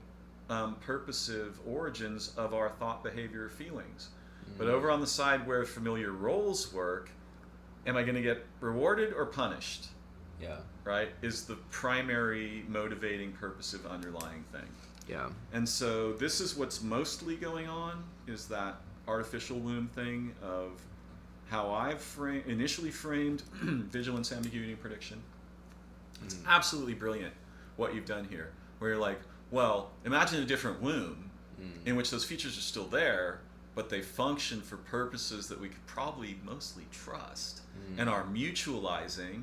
purposive origins of our thought, behavior, feelings. But over on the side where familiar roles work, am I going to get rewarded or punished? Yeah. Right? Is the primary motivating, purposive, underlying thing. Yeah. And so this is what's mostly going on, is that artificial womb thing of how I've initially framed vigilance, ambiguity, and prediction. It's absolutely brilliant what you've done here, where you're like, well, imagine a different womb in which those features are still there, but they function for purposes that we could probably mostly trust and are mutualizing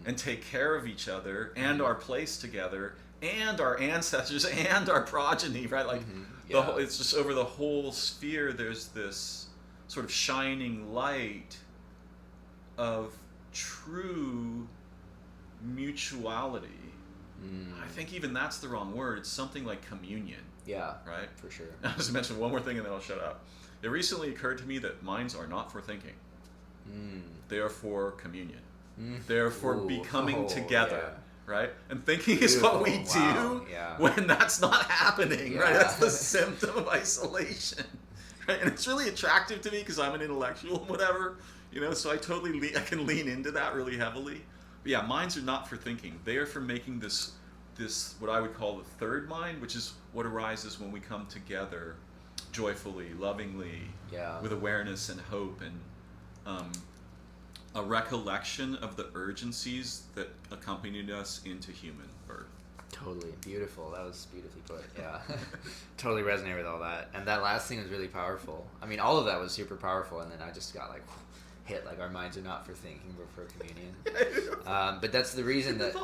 and take care of each other and our place together and our ancestors and our progeny, right? Like it's just over the whole sphere, there's this sort of shining light of true mutuality. I think even that's the wrong word. It's something like communion, Yeah, right? for sure. I'll just mention one more thing and then I'll shut up. It recently occurred to me that minds are not for thinking. They are for communion. They are for becoming together, right? And thinking is what we do when that's not happening, right? That's the symptom of isolation, right? And it's really attractive to me because I'm an intellectual and whatever, so I can lean into that really heavily. But yeah, minds are not for thinking. They are for making this what I would call the third mind, which is what arises when we come together joyfully, lovingly, with awareness and hope and a recollection of the urgencies that accompanied us into human birth. Totally. Beautiful. That was beautifully put. Yeah. Totally resonate with all that. And that last thing was really powerful. I mean, all of that was super powerful, and then I just got hit, our minds are not for thinking, but for communion. But that's the reason that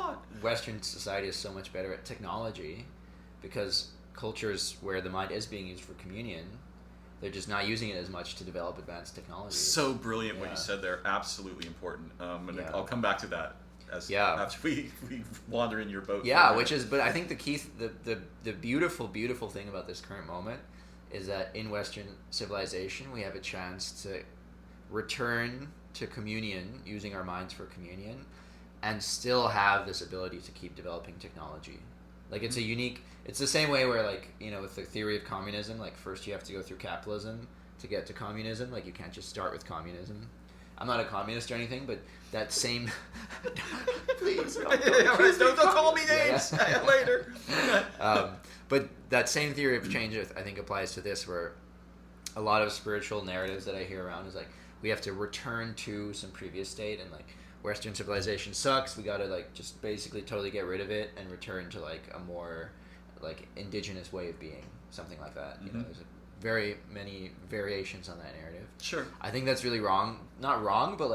Western society is so much better at technology, because cultures where the mind is being used for communion, they're just not using it as much to develop advanced technology. So brilliant what you said there. Absolutely important. And I'll come back to that after we wander in your boat. Yeah, but I think the key, the beautiful thing about this current moment is that in Western civilization, we have a chance to return to communion, using our minds for communion, and still have this ability to keep developing technology. It's it's the same way where with the theory of communism, first you have to go through capitalism to get to communism. You can't just start with communism. I'm not a communist or anything, but that same please don't call me names later. But that same theory of change, I think, applies to this, where a lot of spiritual narratives that I hear around is we have to return to some previous state, and Western civilization sucks. We gotta just basically totally get rid of it and return to a more indigenous way of being, something like that. There's very many variations on that narrative. Sure. I think that's really wrong. Not wrong, but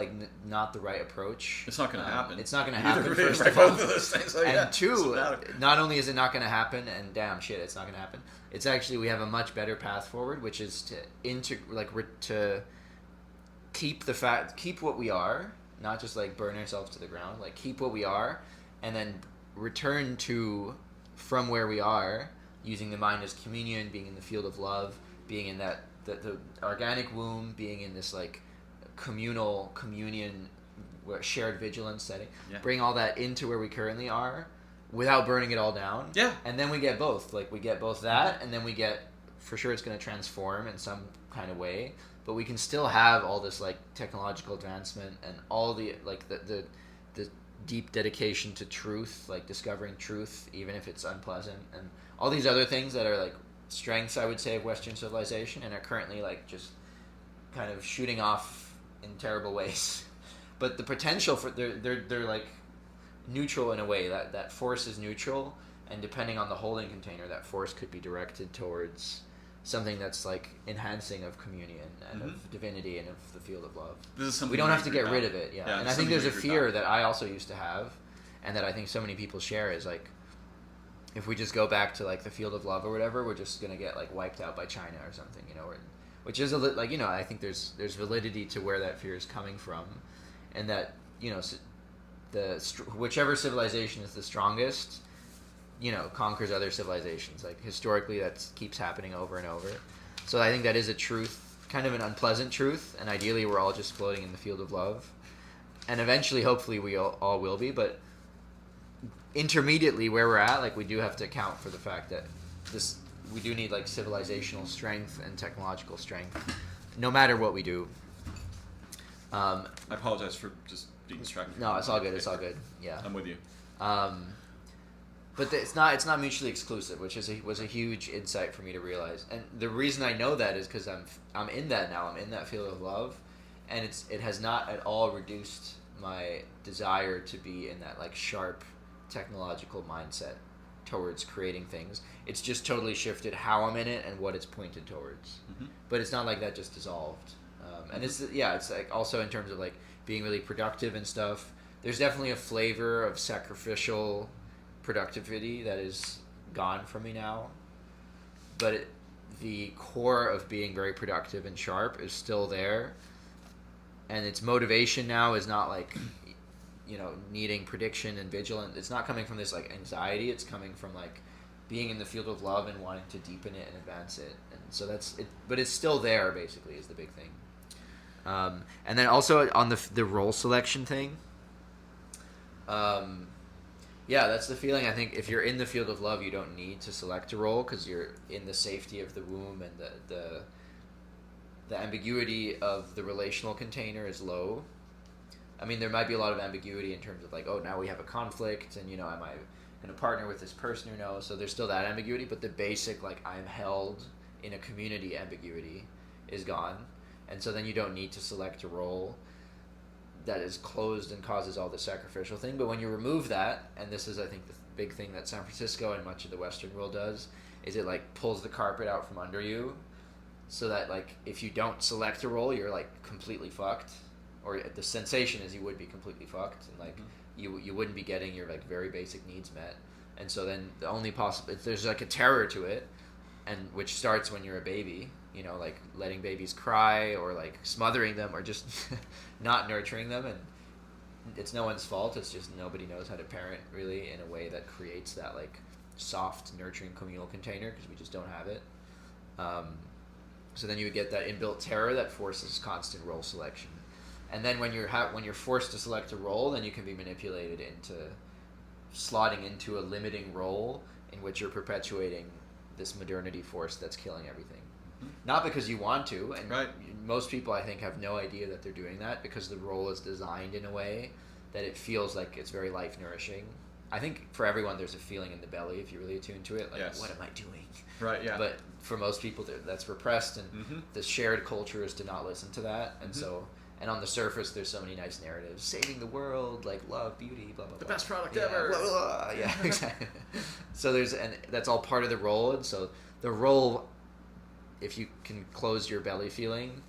not the right approach. It's not going to happen. It's not going to happen. First of all, and two, not only is it not going to happen, and damn shit, it's not going to happen. It's actually, we have a much better path forward, which is to keep what we are, not just burn ourselves to the ground. Keep what we are, and then return to from where we are, using the mind as communion, being in the field of love, being in that the organic womb, being in this communion, shared vigilance setting. Bring all that into where we currently are, without burning it all down. And then we get both. We get both that, and then we get, for sure, it's going to transform in some kind of way. But we can still have all this technological advancement and all the the deep dedication to truth, discovering truth, even if it's unpleasant, and all these other things that are strengths, I would say, of Western civilization, and are currently just kind of shooting off in terrible ways. But the potential for they're neutral in a way, that force is neutral, and depending on the holding container, that force could be directed towards something that's enhancing of communion and of divinity and of the field of love. This is something we don't have to get rid of it. And I think there's a fear about. that I also used to have, and that I think so many people share, is if we just go back to the field of love or whatever, we're just gonna get wiped out by China or something, which is I think there's validity to where that fear is coming from, and that whichever civilization is the strongest, conquers other civilizations. Historically, that keeps happening over and over. So I think that is a truth, kind of an unpleasant truth, and ideally we're all just floating in the field of love, and eventually, hopefully, we all will be. But intermediately, where we're at, we do have to account for the fact that we do need civilizational strength and technological strength, no matter what we do. I apologize for just being distracted. No, it's all good. It's all good. Yeah, I'm with you. But it's not mutually exclusive, which was a huge insight for me to realize. And the reason I know that is because I'm in that now. I'm in that field of love, and it has not at all reduced my desire to be in that sharp technological mindset towards creating things. It's just totally shifted how I'm in it and what it's pointed towards. But it's not that just dissolved. And it's also in terms of being really productive and stuff. There's definitely a flavor of sacrificial productivity that is gone from me now, but the core of being very productive and sharp is still there. and its motivation now is not like, you know, needing prediction and vigilance. It's not coming from this like anxiety. It's coming from like being in the field of love and wanting to deepen it and advance it. And so that's it. But it's still there, basically, is the big thing. And then also on the role selection thing. Yeah, that's the feeling. I think if you're in the field of love, you don't need to select a role because you're in the safety of the womb, and the ambiguity of the relational container is low. I mean, there might be a lot of ambiguity in terms of like, oh, now we have a conflict, and, you know, am I going to partner with this person or no? So there's still that ambiguity, but the basic, like, I'm held in a community ambiguity is gone. And so then you don't need to select a role that is closed and causes all the sacrificial thing. But when you remove that, and this is, I think, the big thing that San Francisco and much of the Western world does, is it, like, pulls the carpet out from under you so that, like, if you don't select a role, you're, like, completely fucked. Or the sensation is you would be completely fucked, and, like, you wouldn't be getting your, like, very basic needs met. And so then the only possible... There's, like, a terror to it, and which starts when you're a baby. You know, like letting babies cry or like smothering them or just not nurturing them, and it's no one's fault. It's just nobody knows how to parent really in a way that creates that like soft, nurturing communal container because we just don't have it. So then you would get that inbuilt terror that forces constant role selection, and then when you're forced to select a role, then you can be manipulated into slotting into a limiting role in which you're perpetuating this modernity force that's killing everything. Not because you want to, and right. Most people, I think, have no idea that they're doing that because the role is designed in a way that it feels like it's very life-nourishing. I think for everyone, there's a feeling in the belly if you really attune to it, like, yes. What am I doing? Right, yeah. But for most people, that's repressed, and the shared culture is to not listen to that, and so... And on the surface, there's so many nice narratives. Saving the world, like love, beauty, blah, blah, blah. The best product yeah, ever. Blah, blah, blah. Yeah, exactly. So and that's all part of the role, and so the role... If you can close your belly feeling,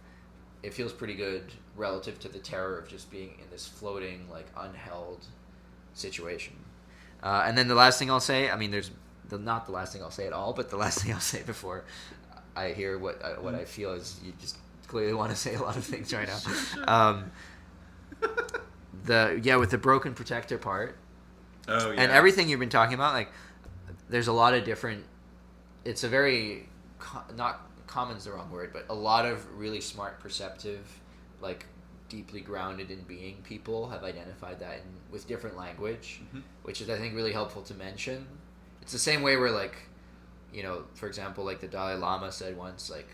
it feels pretty good relative to the terror of just being in this floating, like, unheld situation. And then the last thing I'll say, I mean, not the last thing I'll say at all, but the last thing I'll say before I hear what I feel is you just clearly want to say a lot of things right now. With the broken protector part. Oh, yeah. And everything you've been talking about, like, there's a lot of different... It's a very... not... common's the wrong word, but a lot of really smart, perceptive, like deeply grounded in being people have identified that with different language, which is, I think, really helpful to mention. It's the same way where, like, you know, for example, like the Dalai Lama said once, like,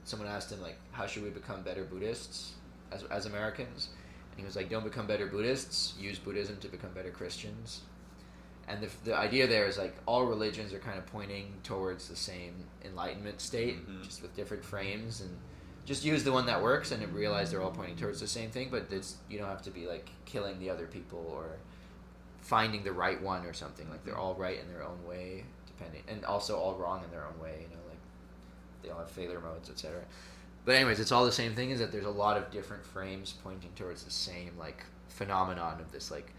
someone asked him, like, how should we become better Buddhists as Americans? And he was like, don't become better Buddhists, use Buddhism to become better Christians. And the idea there is, like, all religions are kind of pointing towards the same enlightenment state, just with different frames, and just use the one that works and realize they're all pointing towards the same thing, but you don't have to be, like, killing the other people or finding the right one or something. Like, they're all right in their own way, and also all wrong in their own way, you know, like, they all have failure modes, etc. But anyways, it's all the same thing, is that there's a lot of different frames pointing towards the same, like, phenomenon of this, like,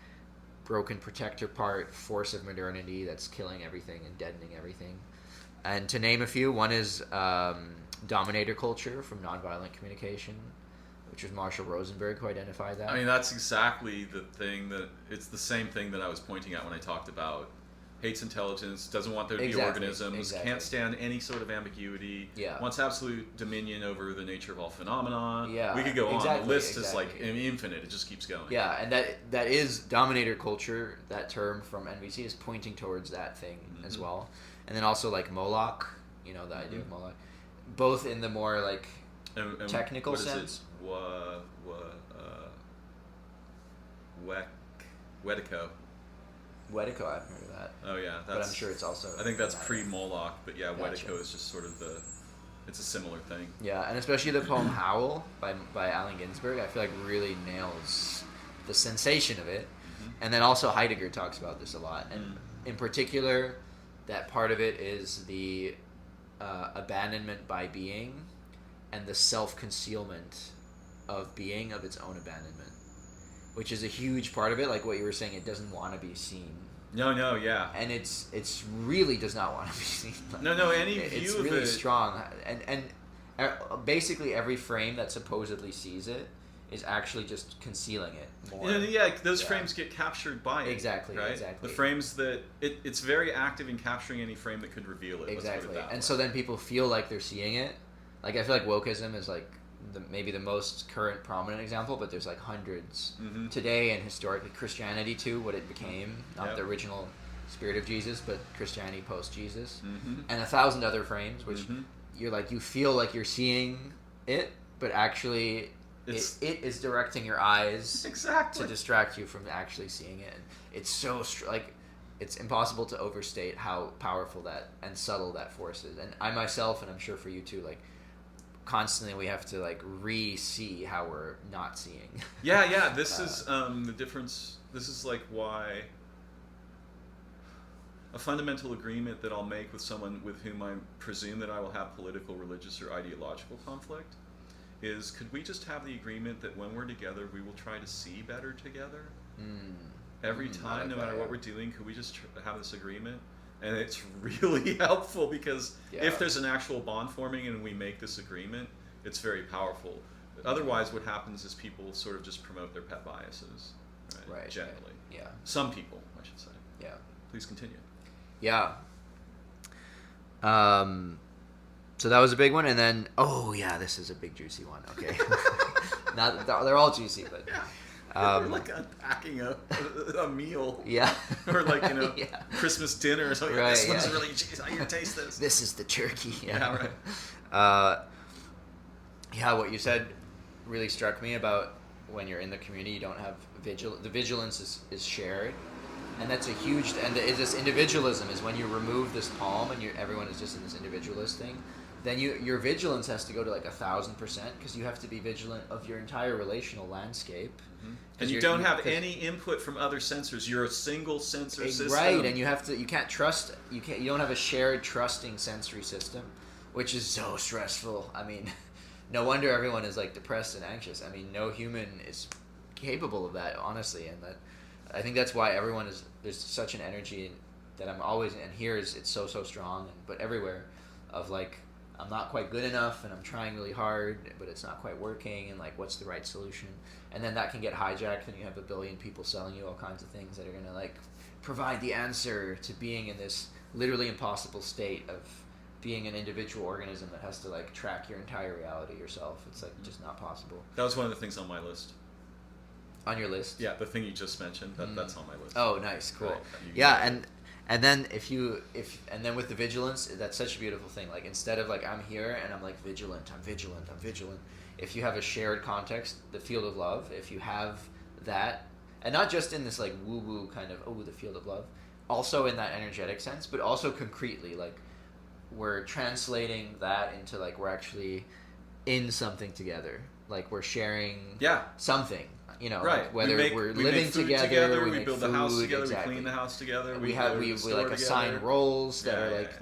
broken protector part, force of modernity that's killing everything and deadening everything. And to name a few, one is dominator culture from nonviolent communication, which was Marshall Rosenberg who identified that. I mean, that's exactly the thing it's the same thing that I was pointing out when I talked about hates intelligence, doesn't want there to be organisms, can't stand any sort of ambiguity, wants absolute dominion over the nature of all phenomena. We could go on. The list is like infinite. It just keeps going. Yeah, and that is dominator culture. That term from NVC is pointing towards that thing as well. And then also, like, Moloch, you know, the idea of Moloch. Both in the more, like, and technical what sense. Is it? Wedico. Wedico, I haven't heard of that. Oh, yeah. But I'm sure it's also... I think that's pre-Moloch, but yeah, Gotcha. Wedico is just sort of it's a similar thing. Yeah, and especially the poem Howl by Allen Ginsberg, I feel like really nails the sensation of it. And then also Heidegger talks about this a lot. And in particular, that part of it is the abandonment by being and the self-concealment of being of its own abandonment, which is a huge part of it. Like what you were saying, it doesn't want to be seen. No, yeah. And it's really does not want to be seen. Like, no, any view it's of really it... strong. And basically every frame that supposedly sees it is actually just concealing it more. Those frames get captured by it. Exactly, right? exactly. The frames that it's very active in capturing any frame that could reveal it. Exactly. Let's put it that way. So then people feel like they're seeing it. Like, I feel like wokeism is like maybe the most current prominent example, but there's like hundreds today, and historically Christianity too, what it became, not the original spirit of Jesus, but Christianity post Jesus, and 1,000 other frames, which you're like, you feel like you're seeing it, but actually it is directing your eyes to distract you from actually seeing it. And it's so it's impossible to overstate how powerful that and subtle that force is. And I myself, and I'm sure for you too, like, constantly we have to like re-see how we're not seeing. This is the difference. This is like why a fundamental agreement that I'll make with someone with whom I presume that I will have political, religious, or ideological conflict is, could we just have the agreement that when we're together we will try to see better together? Every time, no matter what we're doing, could we just have this agreement? And it's really helpful, because if there's an actual bond forming and we make this agreement, it's very powerful. Otherwise, what happens is people sort of just promote their pet biases, right? Generally. Yeah. Some people, I should say. Yeah. Please continue. Yeah. So that was a big one, and then this is a big juicy one. Okay. They're all juicy, but. We're like unpacking a meal. Yeah. Or like, Christmas dinner or something. Right, This one's really cheesy. I can taste this. This is the turkey. Yeah, right. What you said really struck me about when you're in the community, you don't have the vigilance is shared. And that's a huge, this individualism is when you remove this palm and everyone is just in this individualist thing, then your vigilance has to go to like 1,000%, because you have to be vigilant of your entire relational landscape. And you don't have any input from other sensors. You're a single sensor system. Right, and you can't trust, you don't have a shared trusting sensory system, which is so stressful. I mean, no wonder everyone is like depressed and anxious. I mean, no human is capable of that, honestly, and that I think that's why there's such an energy that I'm always, and here it's so strong, but everywhere, of like, I'm not quite good enough, and I'm trying really hard, but it's not quite working, and like, what's the right solution? And then that can get hijacked, and you have a billion people selling you all kinds of things that are going to like provide the answer to being in this literally impossible state of being an individual organism that has to like track your entire reality yourself. It's like just not possible. That was one of the things on my list. On your list? Yeah, the thing you just mentioned. That's on my list. Oh, nice, cool. Right. And then and then with the vigilance, that's such a beautiful thing. Like, instead of like, I'm here and I'm like vigilant. If you have a shared context, the field of love, if you have that, and not just in this like woo-woo kind of, the field of love, also in that energetic sense, but also concretely, like, we're translating that into like, we're actually in something together. Like, we're sharing something. Right. Like, whether we're living together, we build the house together, exactly. we clean the house together, we like assign roles that are like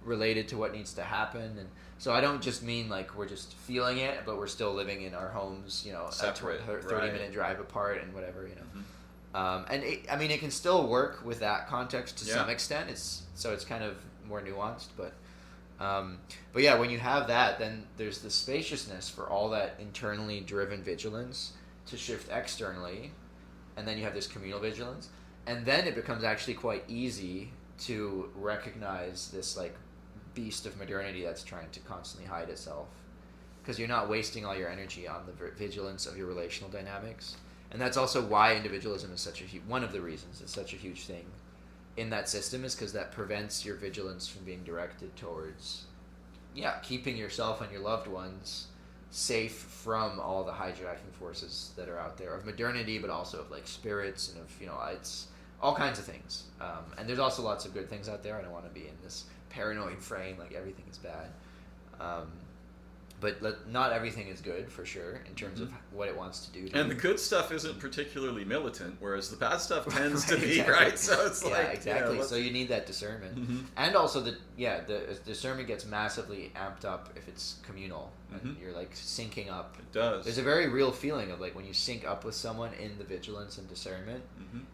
related to what needs to happen. And so I don't just mean like we're just feeling it, but we're still living in our homes, separate, 30-minute drive apart and whatever, and it can still work with that context to some extent. It's kind of more nuanced, but when you have that, then there's the spaciousness for all that internally driven vigilance to shift externally, and then you have this communal vigilance, and then it becomes actually quite easy to recognize this like beast of modernity that's trying to constantly hide itself, because you're not wasting all your energy on the vigilance of your relational dynamics. And that's also why individualism is one of the reasons it's such a huge thing in that system, is because that prevents your vigilance from being directed towards keeping yourself and your loved ones safe from all the hijacking forces that are out there of modernity, but also of like spirits and of it's all kinds of things. And there's also lots of good things out there. I don't want to be in this paranoid frame like everything is bad. But not everything is good, for sure, in terms of what it wants to do. And the good stuff isn't particularly militant, whereas the bad stuff tends to be, exactly. right? So it's exactly. So you need that discernment. And also the discernment gets massively amped up if it's communal. And you're like syncing up. It does. There's a very real feeling of like when you sync up with someone in the vigilance and discernment,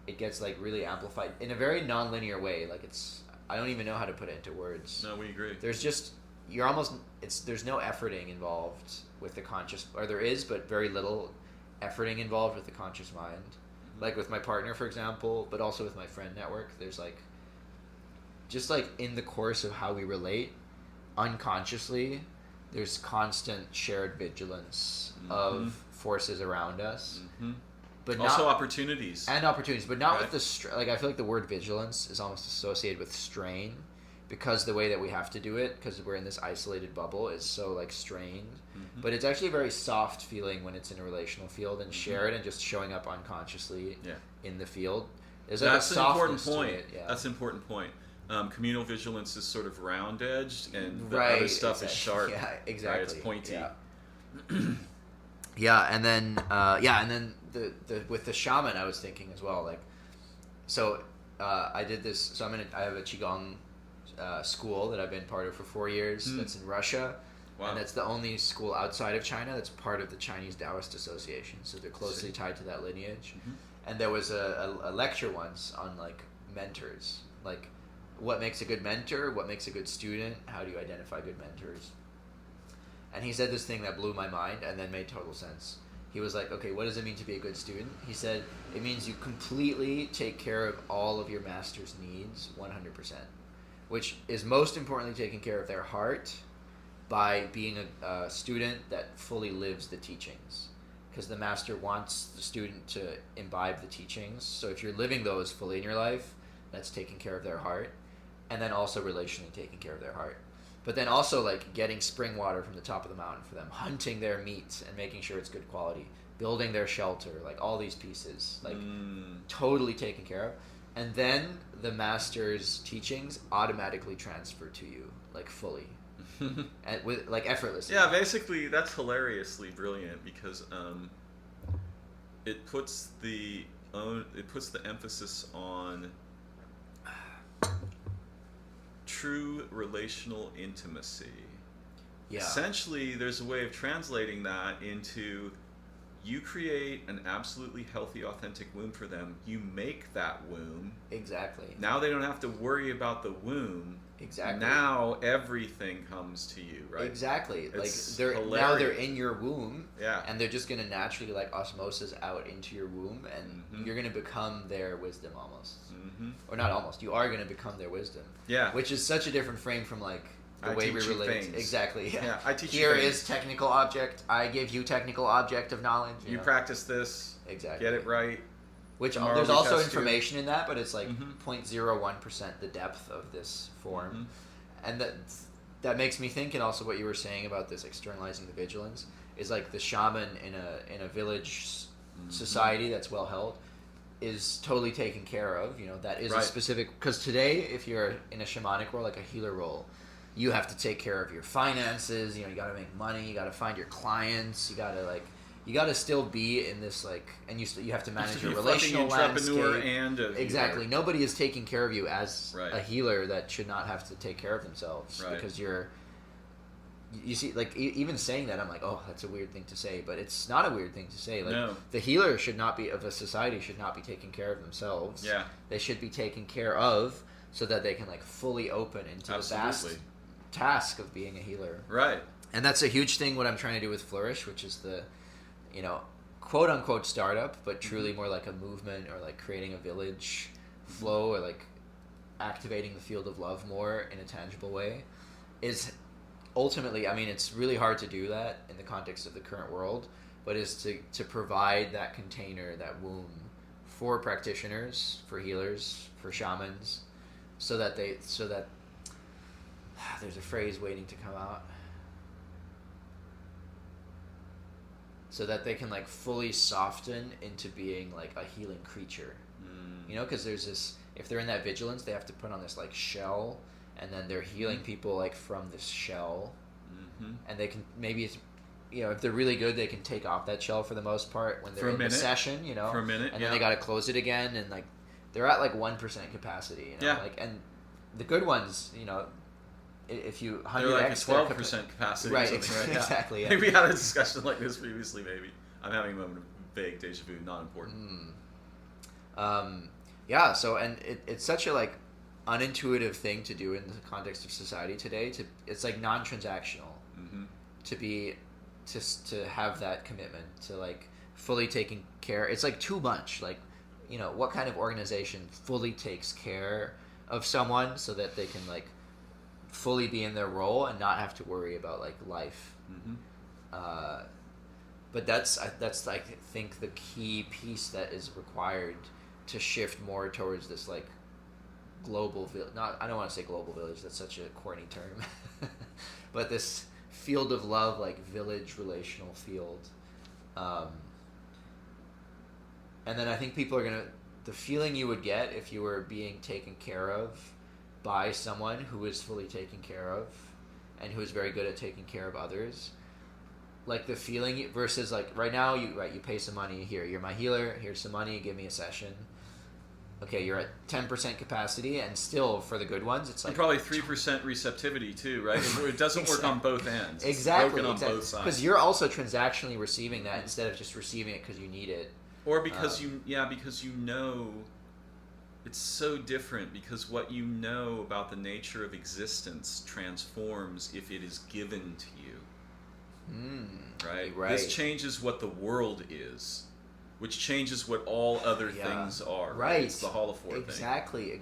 it gets like really amplified in a very non-linear way. Like I don't even know how to put it into words. No, we agree. There's no efforting involved with the conscious, or there is, but very little. efforting involved with the conscious mind. Like with my partner, for example, but also with my friend network, there's like, just like in the course of how we relate, unconsciously, there's constant shared vigilance of forces around us. But also not, opportunities. And opportunities, but not with the, like, I feel like the word vigilance is almost associated with strain, because the way that we have to do it, because we're in this isolated bubble, is so like strained. But it's actually a very soft feeling when it's in a relational field and shared and just showing up unconsciously in the field. There's like That's a an important softness point. to it. Yeah. That's an important point. Communal vigilance is sort of round edged, and the Right, other stuff is exactly. sharp. Yeah, exactly. Right? It's pointy. Yeah. Yeah, and then the with the shaman, I was thinking as well, like, so I did this. So I have a qigong school that I've been part of for 4 years. That's in Russia. Wow. And that's the only school outside of China that's part of the Chinese Taoist Association. So they're closely tied to that lineage. And there was a lecture once on like mentors, like what makes a good mentor, what makes a good student, how do you identify good mentors. And he said this thing that blew my mind and then made total sense. He was like, okay, what does it mean to be a good student? He said, it means you completely take care of all of your master's needs 100%, which is most importantly taking care of their heart by being a student that fully lives the teachings. Because the master wants the student to imbibe the teachings. So if you're living those fully in your life, that's taking care of their heart. And then also relationally taking care of their heart. But then also like getting spring water from the top of the mountain for them, hunting their meat and making sure it's good quality, building their shelter, like all these pieces, like totally taken care of. And then the master's teachings automatically transfer to you, like fully. And with like effortlessly. Yeah, basically that's hilariously brilliant because it puts the emphasis on true relational intimacy. Yeah. Essentially, there's a way of translating that into you create an absolutely healthy, authentic womb for them. You make that womb. Exactly. Now they don't have to worry about the womb. Exactly. Now everything comes to you, right? Exactly. It's like hilarious. now they're in your womb. Yeah. And they're just gonna naturally like osmosis out into your womb, and you're gonna become their wisdom almost. Or not almost. You are gonna become their wisdom. Yeah. Which is such a different frame from like the way we relate. Things. Exactly. Yeah. I teach Here you things. is technical object. I give you technical object of knowledge. You practice this. Exactly. Get it right. Which Tomorrow there's we also test you. information in that, but it's like 0.01% the depth of this form, and that makes me think. And also what you were saying about this externalizing the vigilance is like the shaman in a village society that's well held is totally taken care of. You know, that is a specific, because today if you're in a shamanic role, like a healer role, you have to take care of your finances. You know, you got to make money. You got to find your clients. You got to still be in this like, and you have to manage your relational entrepreneur landscape. and a Exactly. healer. Nobody is taking care of you as Right. a healer that should not have to take care of themselves, Right. because you see, like even saying that, I'm like, oh, that's a weird thing to say, but it's not a weird thing to say. Like No. the healer should not be of a society should not be taking care of themselves. Yeah. They should be taken care of so that they can like fully open into the vast task of being a healer. Right. And that's a huge thing what I'm trying to do with Flourish, which is the, you know, quote unquote startup, but truly more like a movement, or like creating a village flow, or like activating the field of love more in a tangible way, is ultimately, I mean, it's really hard to do that in the context of the current world, but is to provide that container, that womb for practitioners, for healers, for shamans, so that there's a phrase waiting to come out, so that they can like fully soften into being like a healing creature. You know, because there's this, if they're in that vigilance, they have to put on this like shell, and then they're healing people like from this shell, and they can maybe, it's, you know, if they're really good, they can take off that shell for the most part when they're in the session, you know, for a minute, and then they got to close it again, and like they're at like 1% capacity, you know, like, and the good ones, you know, if you 100x, they're like a 12% capacity, right? Or something, right? Exactly. Yeah. We had a discussion like this previously. Maybe I'm having a moment of vague deja vu. Not important. Yeah. So, and it's such a like unintuitive thing to do in the context of society today. It's like non-transactional to be to have that commitment to like fully taking care. It's like too much. Like, you know, what kind of organization fully takes care of someone so that they can like fully be in their role and not have to worry about like life. But that's I think the key piece that is required to shift more towards this like global not I don't want to say global village, that's such a corny term, but this field of love, like village relational field. And then I think people are gonna, the feeling you would get if you were being taken care of by someone who is fully taken care of and who is very good at taking care of others, like the feeling versus like right now you pay some money, here you're my healer, here's some money, give me a session. Okay, you're at 10% capacity, and still for the good ones, it's like... And probably 3% receptivity too, right? It doesn't work on both ends. Exactly. It's broken on both sides. Because you're also transactionally receiving that instead of just receiving it because you need it. Or because because you know it's so different, because what you know about the nature of existence transforms if it is given to you. Right? This changes what the world is, which changes what all other things are. Right. It's the Hall of Four thing. Exactly.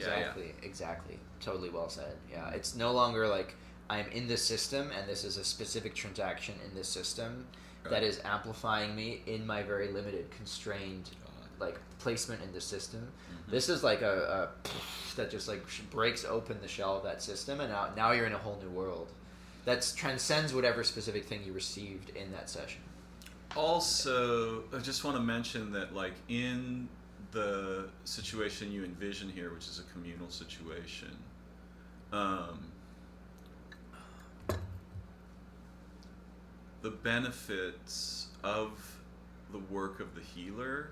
Totally well said. Yeah. It's no longer like I'm in this system and this is a specific transaction in this system that is amplifying me in my very limited, constrained like placement in the system. This is like a that just like breaks open the shell of that system, and now you're in a whole new world that transcends whatever specific thing you received in that session. Also, I just want to mention that, like, in the situation you envision here, which is a communal situation, the benefits of the work of the healer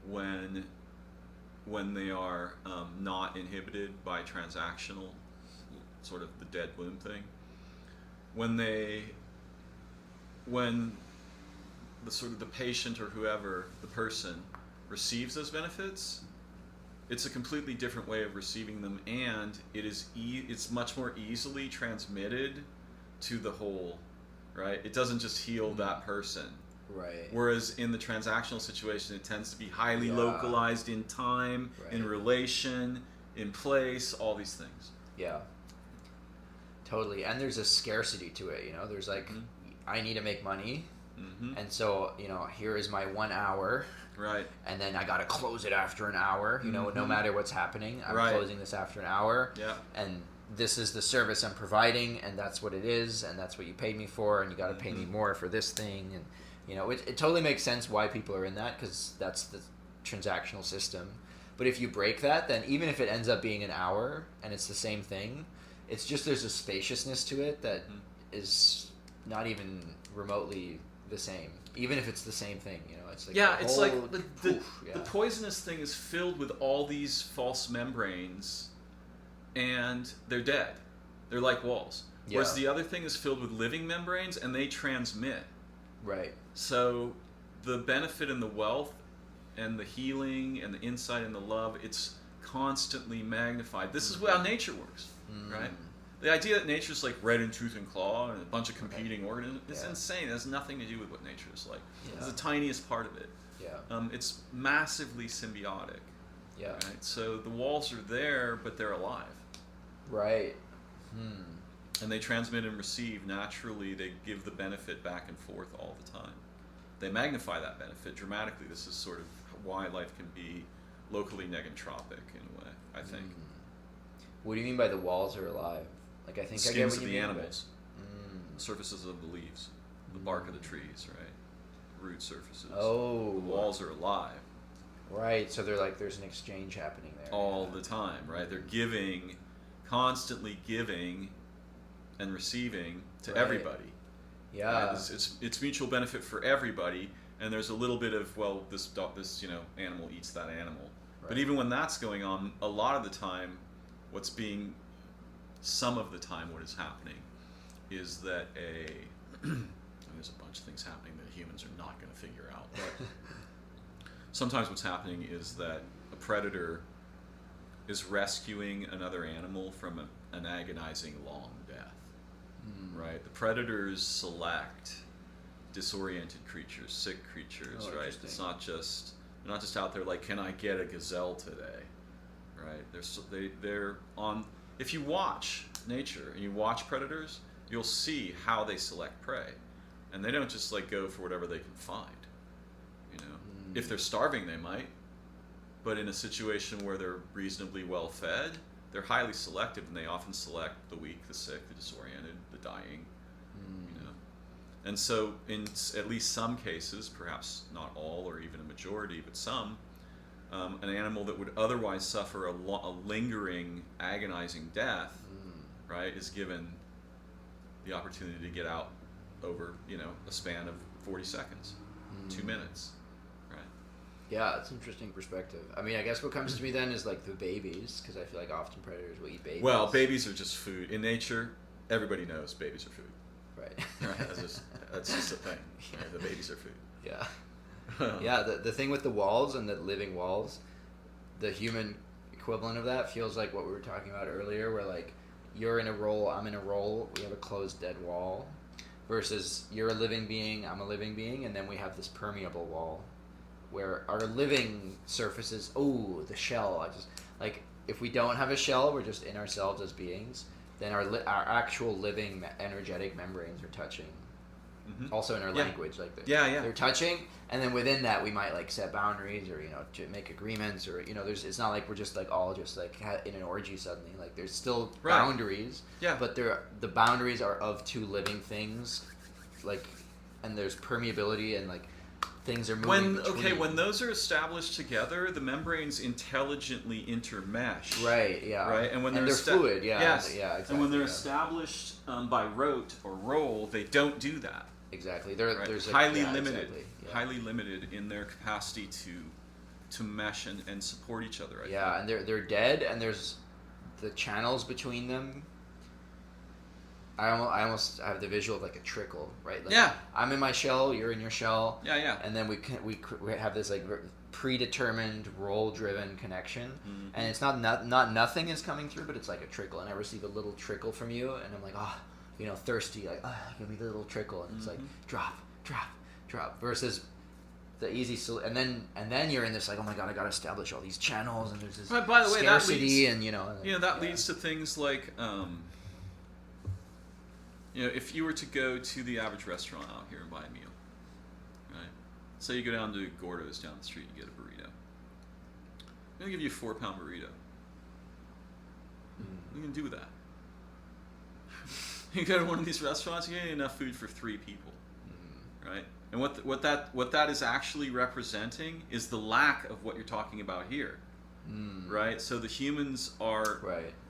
when they are not inhibited by transactional, sort of the dead womb thing, when the sort of the patient or whoever, the person, receives those benefits, it's a completely different way of receiving them, and it's much more easily transmitted to the whole, right? It doesn't just heal that person. Right. Whereas in the transactional situation, it tends to be highly localized in time, in relation, in place, all these things. Yeah. Totally. And there's a scarcity to it, you know? There's like, I need to make money. And so, you know, here is my 1 hour. Right. And then I got to close it after an hour, you know, no matter what's happening. I'm closing this after an hour. Yeah. And this is the service I'm providing, and that's what it is, and that's what you paid me for, and you got to pay me more for this thing. And, you know, it totally makes sense why people are in that, because that's the transactional system. But if you break that, then even if it ends up being an hour and it's the same thing, it's just there's a spaciousness to it that is not even remotely the same, even if it's the same thing, you know. It's like it's like the poisonous thing is filled with all these false membranes, and they're dead. They're like walls. Whereas the other thing is filled with living membranes, and they transmit. Right. So the benefit and the wealth and the healing and the insight and the love, it's constantly magnified. This is how nature works, right? The idea that nature's like red in tooth and claw and a bunch of competing organisms is insane. It has nothing to do with what nature is like. It's the tiniest part of it. It's massively symbiotic. Right? So the walls are there, but they're alive. Right. And they transmit and receive naturally. They give the benefit back and forth all the time. They magnify that benefit dramatically. This is sort of why life can be locally negentropic in a way, I think. What do you mean by the walls are alive? Like, I think skins I get what of you the mean animals, the surfaces of the leaves, the bark of the trees, right? Root surfaces. Oh. The walls are alive. Right, so they're like, there's an exchange happening there. All the time, right? They're giving, constantly giving and receiving to everybody. Yeah. It's mutual benefit for everybody, and there's a little bit of, well, this animal eats that animal. Right. But even when that's going on, a lot of the time, some of the time what is happening is that there's a bunch of things happening that humans are not going to figure out, but sometimes what's happening is that a predator is rescuing another animal from an agonizing long death, right? The predators select disoriented creatures, sick creatures, Oh, right? interesting. It's not just they're not just out there like, can I get a gazelle today, right? They're on. If you watch nature and you watch predators, you'll see how they select prey, and they don't just like go for whatever they can find. You know, if they're starving, they might, but in a situation where they're reasonably well fed, they're highly selective, and they often select the weak, the sick, the disoriented, the dying. You know, and so in at least some cases, perhaps not all or even a majority, but some, an animal that would otherwise suffer a lingering, agonizing death, right, is given the opportunity to get out over, you know, a span of 40 seconds, 2 minutes, right? Yeah, it's an interesting perspective. I mean, I guess what comes to me then is like the babies, because I feel like often predators will eat babies. Well, babies are just food. In nature, everybody knows babies are food. Right. Right? That's just a thing. Right? The babies are food. Yeah. Yeah, the thing with the walls and the living walls, the human equivalent of that feels like what we were talking about earlier, where like you're in a role, I'm in a role, we have a closed dead wall, versus you're a living being, I'm a living being, and then we have this permeable wall where our living surfaces, the shell, I just, like, if we don't have a shell, we're just in ourselves as beings, then our actual living energetic membranes are touching. Also in our language, like they're touching, and then within that we might like set boundaries, or you know, to make agreements, or you know, it's not like we're just like all just like in an orgy suddenly. Like there's still boundaries, but the boundaries are of two living things, like, and there's permeability, and like things are moving when those are established together, the membranes intelligently intermesh. Right. Yeah. Right. And when they're fluid. Yeah. Yes. Yeah. Exactly. And when they're established by rote or role, they don't do that. Exactly. Right? There's highly limited. Exactly. Yeah. Highly limited in their capacity to mesh and support each other. I think. And they're dead, and there's the channels between them. I almost have the visual of like a trickle, right? Like, I'm in my shell, you're in your shell. Yeah. And then we have this like predetermined role-driven connection, and it's not nothing is coming through, but it's like a trickle, and I receive a little trickle from you, and I'm like, you know, thirsty, like, give me the little trickle, and it's like drop, versus the easy and then you're in this like, oh my god, I gotta establish all these channels, and there's this by the way, scarcity, that leads to things like you know, if you were to go to the average restaurant out here and buy a meal, right? Say you go down to Gordo's down the street and get a burrito. I'm gonna give you a 4-pound burrito. What are you gonna do with that? You go to one of these restaurants, you get enough food for 3 people, right? And what that is actually representing is the lack of what you're talking about here, right? So the humans are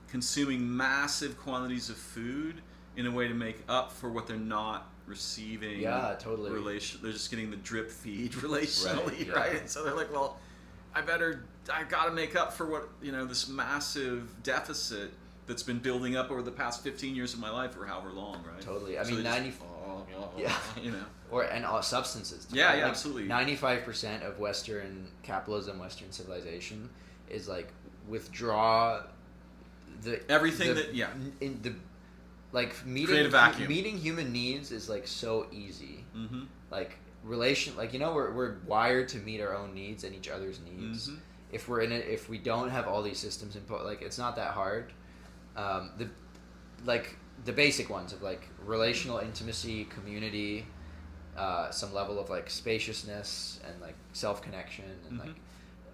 consuming massive quantities of food in a way to make up for what they're not receiving. Yeah, totally. They're just getting the drip feed relationally, right? And so they're like, well, I gotta make up for what, you know, this massive deficit that's been building up over the past 15 years of my life, or however long, right? Totally. I so mean, you know. And all substances. Too. Yeah, like, absolutely. 95% of Western capitalism, Western civilization, is like withdraw meeting human needs is like so easy. Like like, you know, we're wired to meet our own needs and each other's needs. If if we don't have all these systems in place, like, it's not that hard. The basic ones of like relational intimacy, community, some level of like spaciousness and like self-connection and like,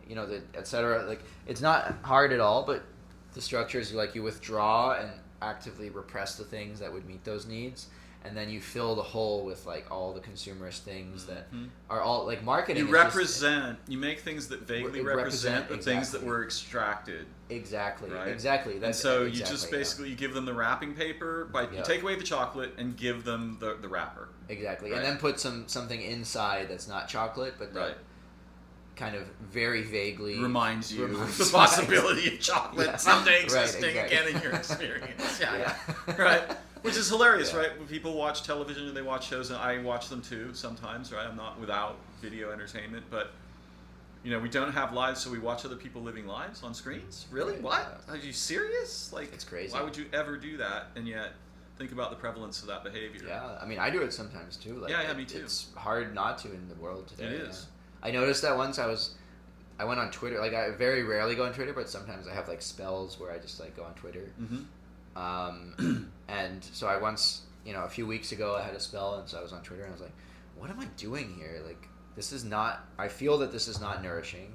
you know, etc. Like, it's not hard at all, but the structures are like you withdraw and actively repress the things that would meet those needs, and then you fill the hole with like all the consumerist things that are all like marketing. You make things that vaguely represent the things that were extracted. Exactly. Right? Exactly. And so you just basically you give them the wrapping paper, you take away the chocolate and give them the wrapper. Exactly. Right? And then put something inside that's not chocolate, but that kind of very vaguely reminds you of the possibility of chocolate someday existing again in your experience. Right. Which is hilarious, right? When people watch television and they watch shows, and I watch them too sometimes, right? I'm not without video entertainment, but you know, we don't have lives, so we watch other people living lives on screens. Really? What? Are you serious? Like, it's crazy. Why would you ever do that? And yet, think about the prevalence of that behavior. Yeah, I mean, I do it sometimes too. Like, Yeah, me too. It's hard not to in the world today. It is. Yeah. I noticed that once I went on Twitter. Like, I very rarely go on Twitter, but sometimes I have like spells where I just like go on Twitter. And so I once, a few weeks ago, I had a spell, and so I was on Twitter, and I was like, "What am I doing here? Like, this is not. I feel that this is not nourishing.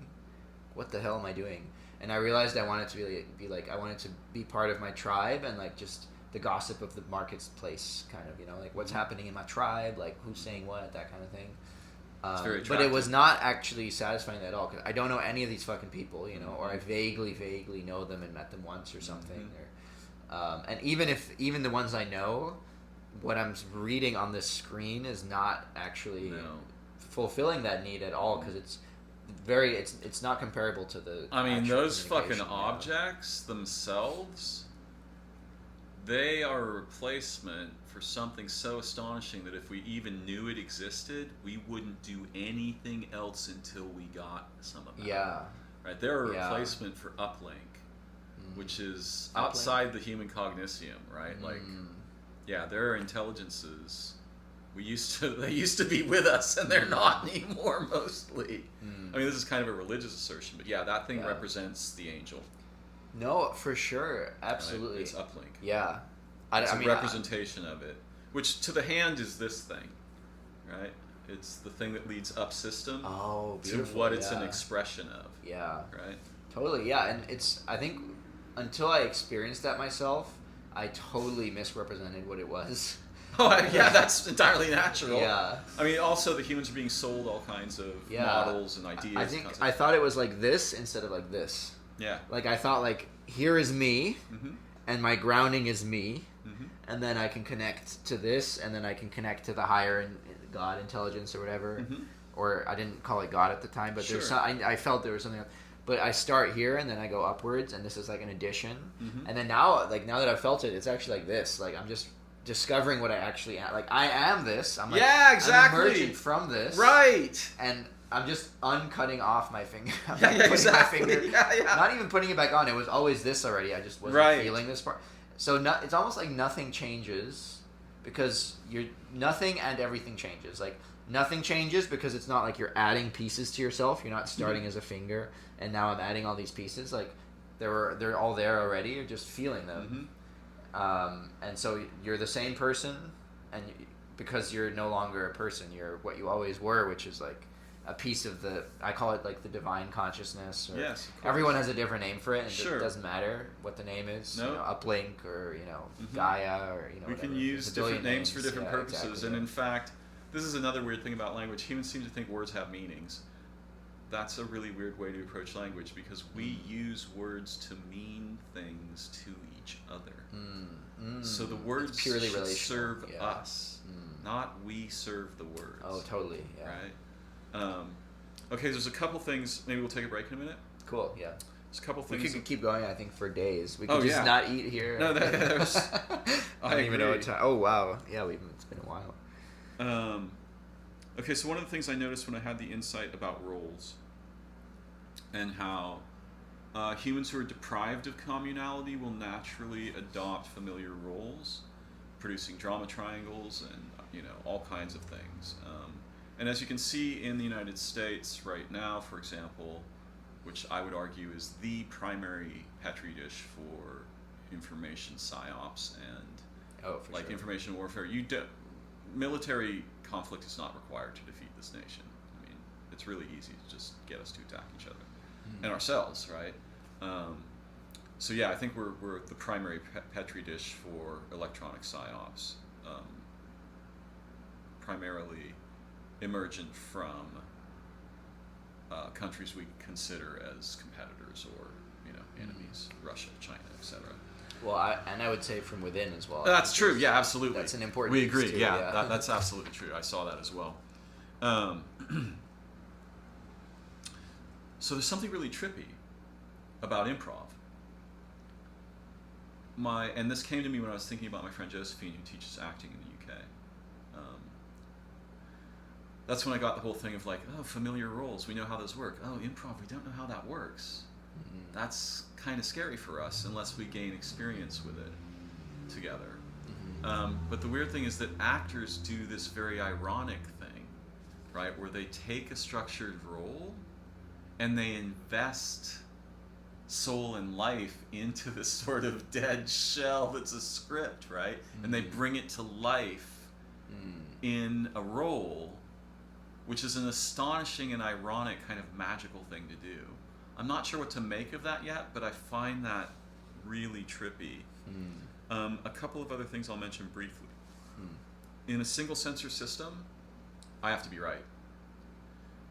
What the hell am I doing?" And I realized I wanted to be like I wanted to be part of my tribe and like just the gossip of the marketplace, kind of, like what's happening in my tribe, like who's saying what, that kind of thing. It's very but it was not actually satisfying at all, because I don't know any of these fucking people, or I vaguely know them and met them once or something. Or, and even the ones I know, what I'm reading on this screen is not actually fulfilling that need at all, because it's not comparable to the. I mean, actual those fucking communication, objects themselves, they are a replacement for something so astonishing that if we even knew it existed, we wouldn't do anything else until we got some of that. Yeah. Right? They're a replacement for uplink, which is outside the human cognition, right? Like, yeah, there are intelligences. They used to be with us, and they're not anymore, mostly. I mean, this is kind of a religious assertion, but yeah, that thing represents the angel. No, for sure, absolutely. Right? It's uplink. Yeah. It's a representation of it, which to the hand is this thing, right? It's the thing that leads up system to what it's an expression of. Yeah. Right? Totally, yeah. And I think, until I experienced that myself, I totally misrepresented what it was. Oh, yeah, that's entirely natural. Yeah. I mean, also, the humans are being sold all kinds of models and ideas. I think I thought it was like this instead of like this. Yeah. Like, I thought, like, here is me, and my grounding is me, and then I can connect to this, and then I can connect to the higher God intelligence or whatever. Or I didn't call it God at the time, but there's I felt there was something. But I start here, and then I go upwards, and this is like an addition. And then now that I've felt it, it's actually like this. Like, I'm just discovering what I actually am. Like, I am this. I'm like, exactly. I'm emergent from this. Right. And I'm just uncutting off my finger. Exactly. My finger, not even putting it back on. It was always this already. I just wasn't feeling this part. So it's almost like nothing changes, because nothing and everything changes. Like, nothing changes because it's not like you're adding pieces to yourself. You're not starting as a finger, and now I'm adding all these pieces. Like, they're all there already. You're just feeling them. And so you're the same person, and because you're no longer a person, you're what you always were, which is like a piece of I call it like the divine consciousness. Or yes. Everyone has a different name for it, and it doesn't matter what the name is. No. Uplink or Gaia or We whatever. can use different names for different purposes, exactly, and in fact, this is another weird thing about language. Humans seem to think words have meanings. That's a really weird way to approach language, because we use words to mean things to each other. So the words it's purely should relational. serve us, not we serve the words. Oh, totally. Yeah. Right. Okay, there's a couple things. Maybe we'll take a break in a minute. Cool. Yeah. There's a couple things. We could keep going, I think, for days. We could just not eat here. No, there's. I don't even know what time. Oh wow. Yeah, it's been a while. Okay, so one of the things I noticed when I had the insight about roles, and how humans who are deprived of communality will naturally adopt familiar roles, producing drama triangles and all kinds of things. And as you can see in the United States right now, for example, which I would argue is the primary petri dish for information psyops and information warfare, military conflict is not required to defeat this nation. I mean, it's really easy to just get us to attack each other and ourselves, right? So yeah, I think we're the primary petri dish for electronic psyops, primarily emergent from countries we consider as competitors or enemies, Russia, China, etc. Well, I would say from within as well. That's true. Yeah, absolutely. That's an important. We agree. Too, yeah. That's absolutely true. I saw that as well. So there's something really trippy about improv. And this came to me when I was thinking about my friend Josephine, who teaches acting in the UK. That's when I got the whole thing of like, oh, familiar roles, we know how those work. Oh, improv, we don't know how that works. That's kind of scary for us unless we gain experience with it together. But the weird thing is that actors do this very ironic thing, right? Where they take a structured role and they invest soul and life into this sort of dead shell that's a script, right? And they bring it to life in a role, which is an astonishing and ironic kind of magical thing to do. I'm not sure what to make of that yet, but I find that really trippy. A couple of other things I'll mention briefly. In a single censor system, I have to be right.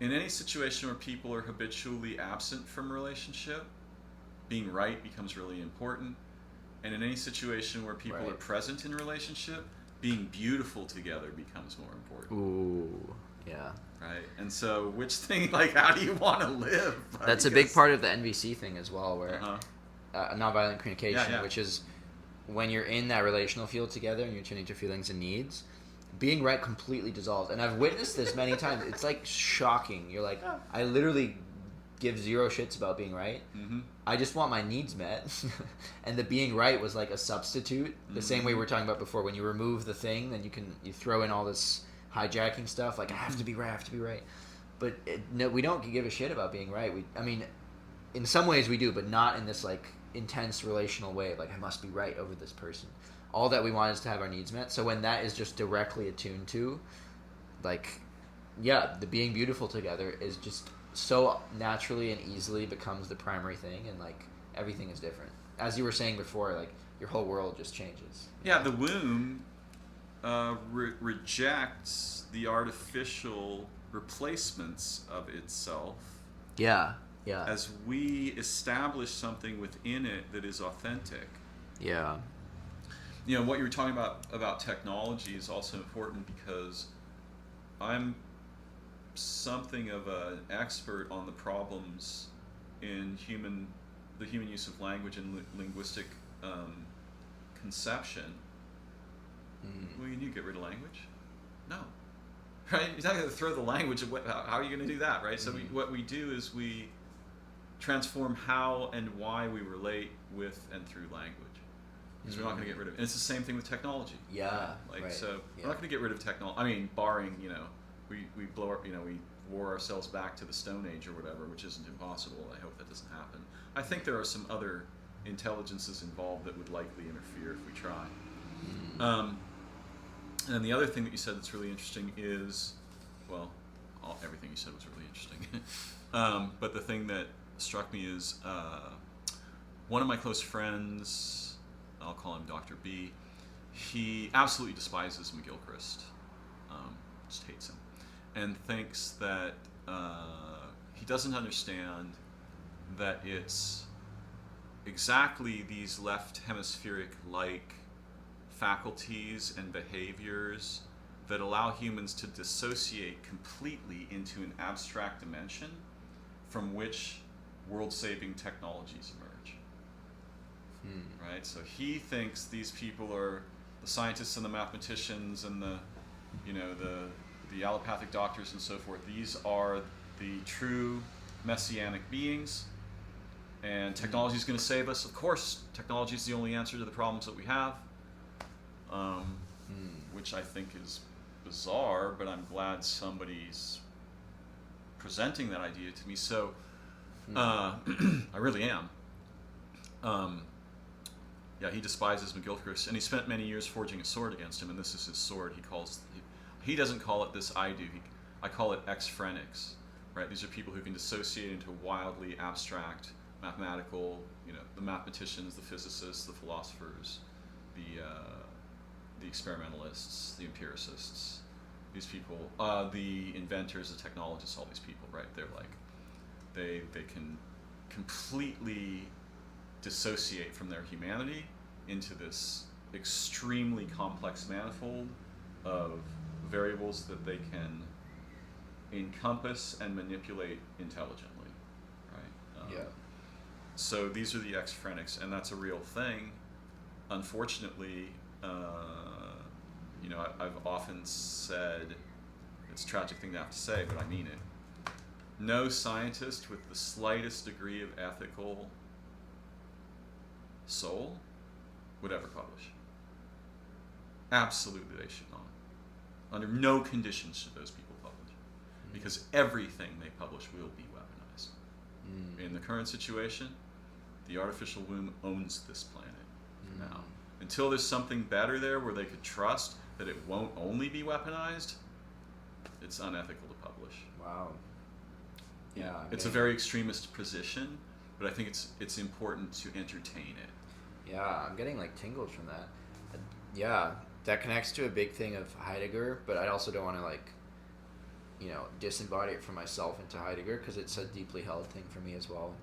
In any situation where people are habitually absent from a relationship, being right becomes really important. And in any situation where people are present in a relationship, being beautiful together becomes more important. Ooh, yeah. Right? And so which thing, like, how do you want to live? That's a big part of the NVC thing as well, where nonviolent communication, Yeah. which is when you're in that relational field together and you're tuning to feelings and needs, being right completely dissolves. And I've witnessed this many times. It's like shocking. You're like, I literally give zero shits about being right. I just want my needs met. And the being right was like a substitute. The same way we were talking about before. When you remove the thing, then you throw in all this hijacking stuff. Like, I have to be right. But no, we don't give a shit about being right. I mean, in some ways we do, but not in this like intense relational way. Like, I must be right over this person. All that we want is to have our needs met. So when that is just directly attuned to, like, yeah, the being beautiful together is just so naturally and easily becomes the primary thing, and like everything is different. As you were saying before, like your whole world just changes. Yeah, the womb rejects the artificial replacements of itself. Yeah. As we establish something within it that is authentic. Yeah. You know, what you were talking about technology is also important, because I'm something of an expert on the problems in the human use of language and linguistic conception. Well, you need to get rid of language? No. Right? You're not going to throw the language away. How are you going to do that, right? So what we do is we transform how and why we relate with and through language. Because we're not going to get rid of it. And it's the same thing with technology. Yeah. Like, right. so we're not going to get rid of technology. I mean, barring, we blow up, we wore ourselves back to the Stone Age or whatever, which isn't impossible. I hope that doesn't happen. I think there are some other intelligences involved that would likely interfere if we try. And then the other thing that you said that's really interesting is, well, everything you said was really interesting. But the thing that struck me is one of my close friends, I'll call him Dr. B, he absolutely despises McGilchrist, just hates him, and thinks that he doesn't understand that it's exactly these left hemispheric-like faculties and behaviors that allow humans to dissociate completely into an abstract dimension from which world-saving technologies emerge. Right? So he thinks these people are the scientists and the mathematicians and the allopathic doctors and so forth. These are the true messianic beings, and technology is going to save us. Of course, technology is the only answer to the problems that we have, which I think is bizarre, but I'm glad somebody's presenting that idea to me. So I really am. Yeah, he despises McGilchrist, and he spent many years forging a sword against him, and this is his sword. He doesn't call it this, I do. I call it ex-phrenics, right? These are people who can dissociate into wildly abstract, mathematical, the mathematicians, the physicists, the philosophers, the experimentalists, the empiricists, these people, the inventors, the technologists, all these people, right? They're like, they can completely dissociate from their humanity into this extremely complex manifold of variables that they can encompass and manipulate intelligently, right? So these are the ex-phrenics, and that's a real thing. Unfortunately, I've often said, it's a tragic thing to have to say, but I mean it. No scientist with the slightest degree of ethical soul would ever publish. Absolutely, they should not. Under no conditions should those people publish, because everything they publish will be weaponized. In the current situation, the artificial womb owns this planet for now. Until there's something better there where they could trust that it won't only be weaponized, it's unethical to publish. Wow. Yeah. It's a very extremist position, but I think it's important to entertain it. Yeah, I'm getting like tingles from that. Yeah, that connects to a big thing of Heidegger, but I also don't want to like, disembody it from myself into Heidegger, because it's a deeply held thing for me as well.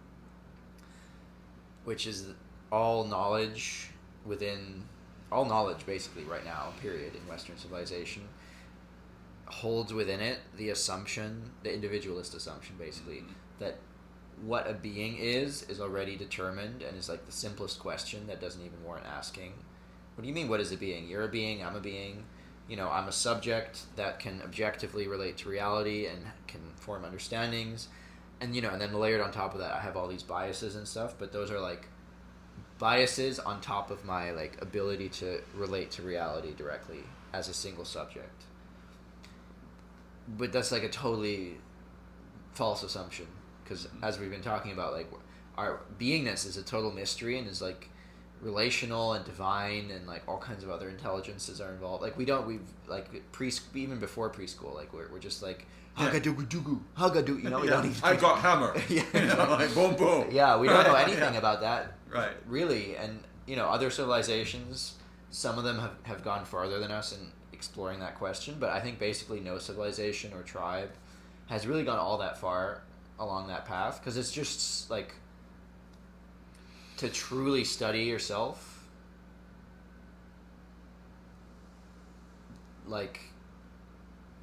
Which is all knowledge basically right now, period, in Western civilization, holds within it the assumption, the individualist assumption basically, that what a being is already determined and is like the simplest question that doesn't even warrant asking. What do you mean, what is a being? You're a being, I'm a being. I'm a subject that can objectively relate to reality and can form understandings. And, and then layered on top of that, I have all these biases and stuff, but those are like biases on top of my like ability to relate to reality directly as a single subject. But that's like a totally false assumption, because as we've been talking about, like our beingness is a total mystery and is like relational and divine, and like all kinds of other intelligences are involved. Like we've even before preschool, like we're just like hagadugu, hagadu, we don't even. I got hammer. Like boom boom. Yeah, we don't know anything about that. Right. Really, and other civilizations, some of them have gone farther than us in exploring that question, but I think basically no civilization or tribe has really gone all that far along that path, because it's just like to truly study yourself, like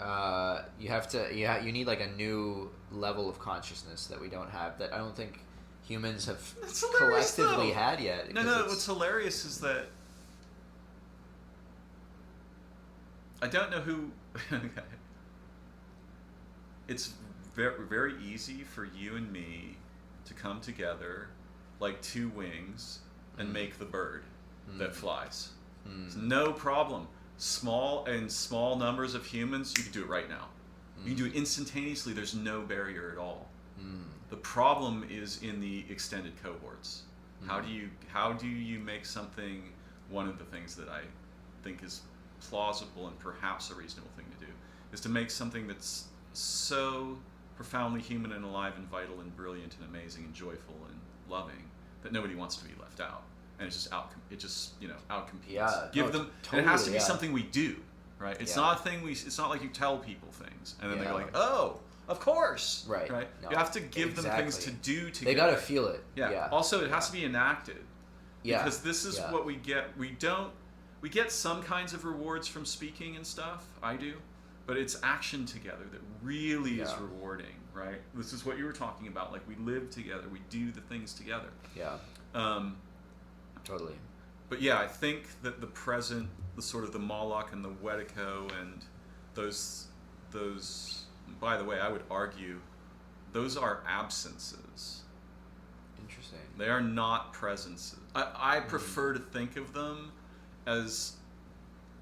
you need like a new level of consciousness that we don't have, that I don't think humans have collectively had yet. No, what's hilarious is that I don't know who. It's very, very easy for you and me to come together like two wings and make the bird that flies. It's no problem. Small numbers of humans, you can do it right now. You can do it instantaneously. There's no barrier at all. The problem is in the extended cohorts. How do you make something? One of the things that I think is plausible and perhaps a reasonable thing to do is to make something that's so profoundly human and alive and vital and brilliant and amazing and joyful and loving that nobody wants to be left out, and it's just outcompetes. Yeah, Totally, and it has to be something we do, right? It's not a thing it's not like you tell people things and then they're like, oh, of course, right? No, you have to give them things to do together. They gotta feel it. Yeah. Also, it has to be enacted. Yeah. Because this is what we get. We get some kinds of rewards from speaking and stuff. I do. But it's action together that really is rewarding, right? This is what you were talking about. Like, we live together. We do the things together. Yeah. Totally. But yeah, I think that the present, the sort of the Moloch and the Wedico and those, by the way, I would argue, those are absences. Interesting. They are not presences. I prefer to think of them as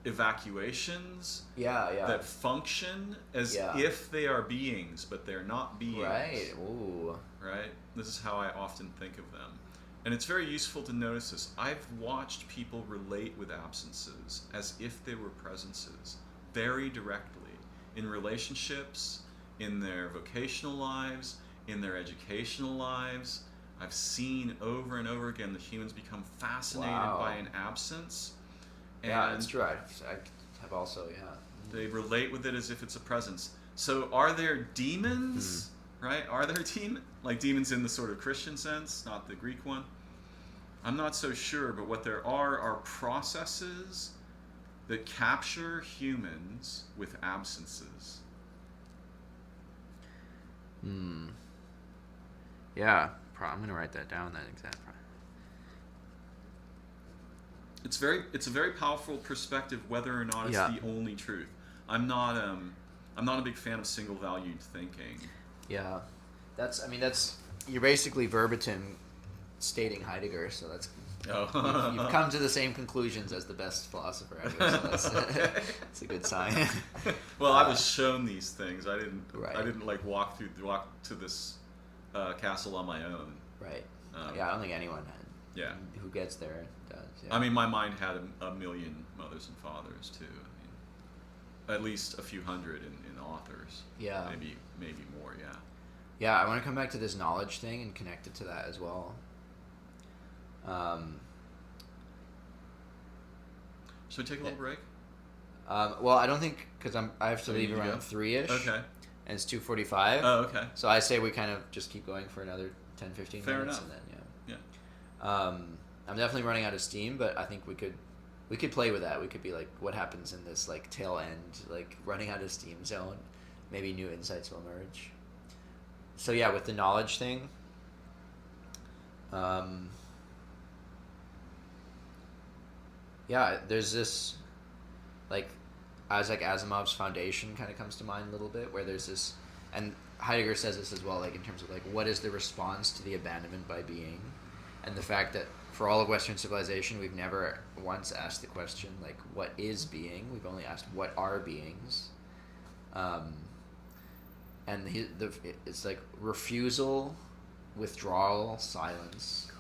evacuations that function as if they are beings, but they're not beings. Right. Ooh. Right? This is how I often think of them. And it's very useful to notice this. I've watched people relate with absences as if they were presences, very directly, in relationships, in their vocational lives, in their educational lives. I've seen over and over again that humans become fascinated by an absence. And that's true. I have also, they relate with it as if it's a presence. So are there demons, right? Are there demons? Like demons in the sort of Christian sense, not the Greek one? I'm not so sure, but what there are processes that capture humans with absences. Yeah, I'm going to write that down, that exact part. It's a very powerful perspective, whether or not it's the only truth. I'm not a big fan of single valued thinking. Yeah, you're basically verbatim stating Heidegger, so Oh. You've come to the same conclusions as the best philosopher ever. So that's, Okay. that's a good sign. Well, I was shown these things. I didn't. Right. I didn't like walk to this castle on my own. Right. Um, Yeah, I don't think anyone Yeah. who gets there does. Yeah. I mean, my mind had a million mothers and fathers too. I mean, at least a few hundred in authors. Yeah. Maybe more. Yeah. Yeah, I want to come back to this knowledge thing and connect it to that as well. Should we take a little break? Well, I don't think because I have to Oh, you leave need to around go? 3-ish. Okay. And it's 2:45. Oh, okay. So I say we kind of just keep going for another 10, 15 Fair minutes, enough. and then Yeah. I'm definitely running out of steam, but I think we could play with that. We could be like, what happens in this like tail end, like running out of steam zone? Maybe new insights will emerge. So yeah, with the knowledge thing. Yeah, there's this, like, Isaac Asimov's Foundation kind of comes to mind a little bit, where there's this, and Heidegger says this as well, like, in terms of, like, what is the response to the abandonment by being, and the fact that for all of Western civilization, we've never once asked the question, like, what is being? We've only asked, what are beings? And it's, like, refusal, withdrawal, silence.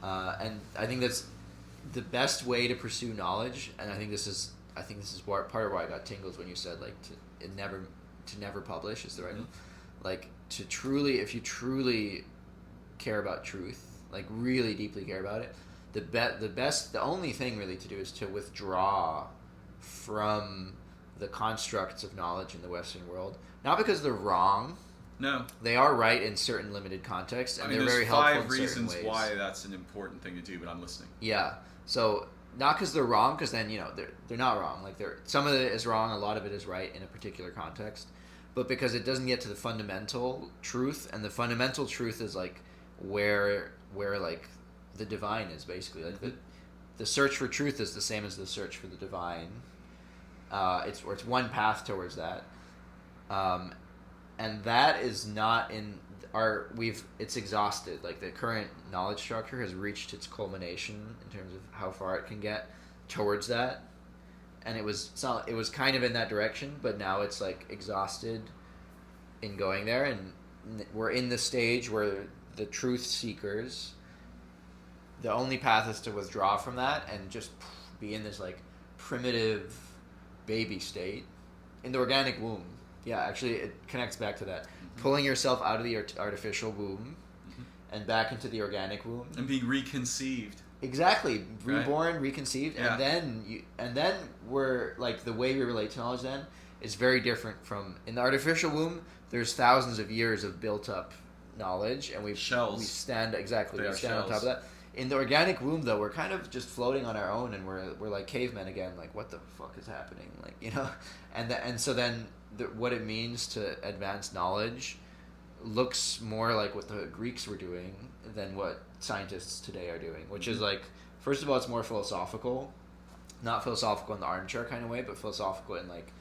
And I think that's the best way to pursue knowledge, and I think this is part of why I got tingles when you said like to never publish is the right like if you truly care about truth, like really deeply care about it, the only thing really to do is to withdraw from the constructs of knowledge in the Western world, not because they're wrong. No. They are right in certain limited contexts, and I mean, they're very there's helpful in 5 certain reasons ways. why that's an important thing to do, but I'm listening. Yeah. So not because they're wrong, because then they're not wrong. Like some of it is wrong, a lot of it is right in a particular context, but because it doesn't get to the fundamental truth, and the fundamental truth is like where like the divine is basically like the search for truth is the same as the search for the divine. It's one path towards that. And that is not in it's exhausted. Like the current knowledge structure has reached its culmination in terms of how far it can get towards that. And it was kind of in that direction, but now it's like exhausted in going there, and we're in the stage where the truth seekers, the only path is to withdraw from that and just be in this like primitive baby state in the organic womb. Yeah, actually, it connects back to that. Mm-hmm. Pulling yourself out of the artificial womb and back into the organic womb. And being reconceived. Exactly. Reborn, right? reconceived. Yeah. And then we're, like, the way we relate to knowledge then is very different from... In the artificial womb, there's thousands of years of built-up knowledge, and we stand on top of that. In the organic womb, though, we're kind of just floating on our own, and we're like cavemen again. Like, what the fuck is happening? Like, you know, and so then what it means to advance knowledge looks more like what the Greeks were doing than what scientists today are doing, which is like, first of all, it's more philosophical, not philosophical in the armchair kind of way, but philosophical in like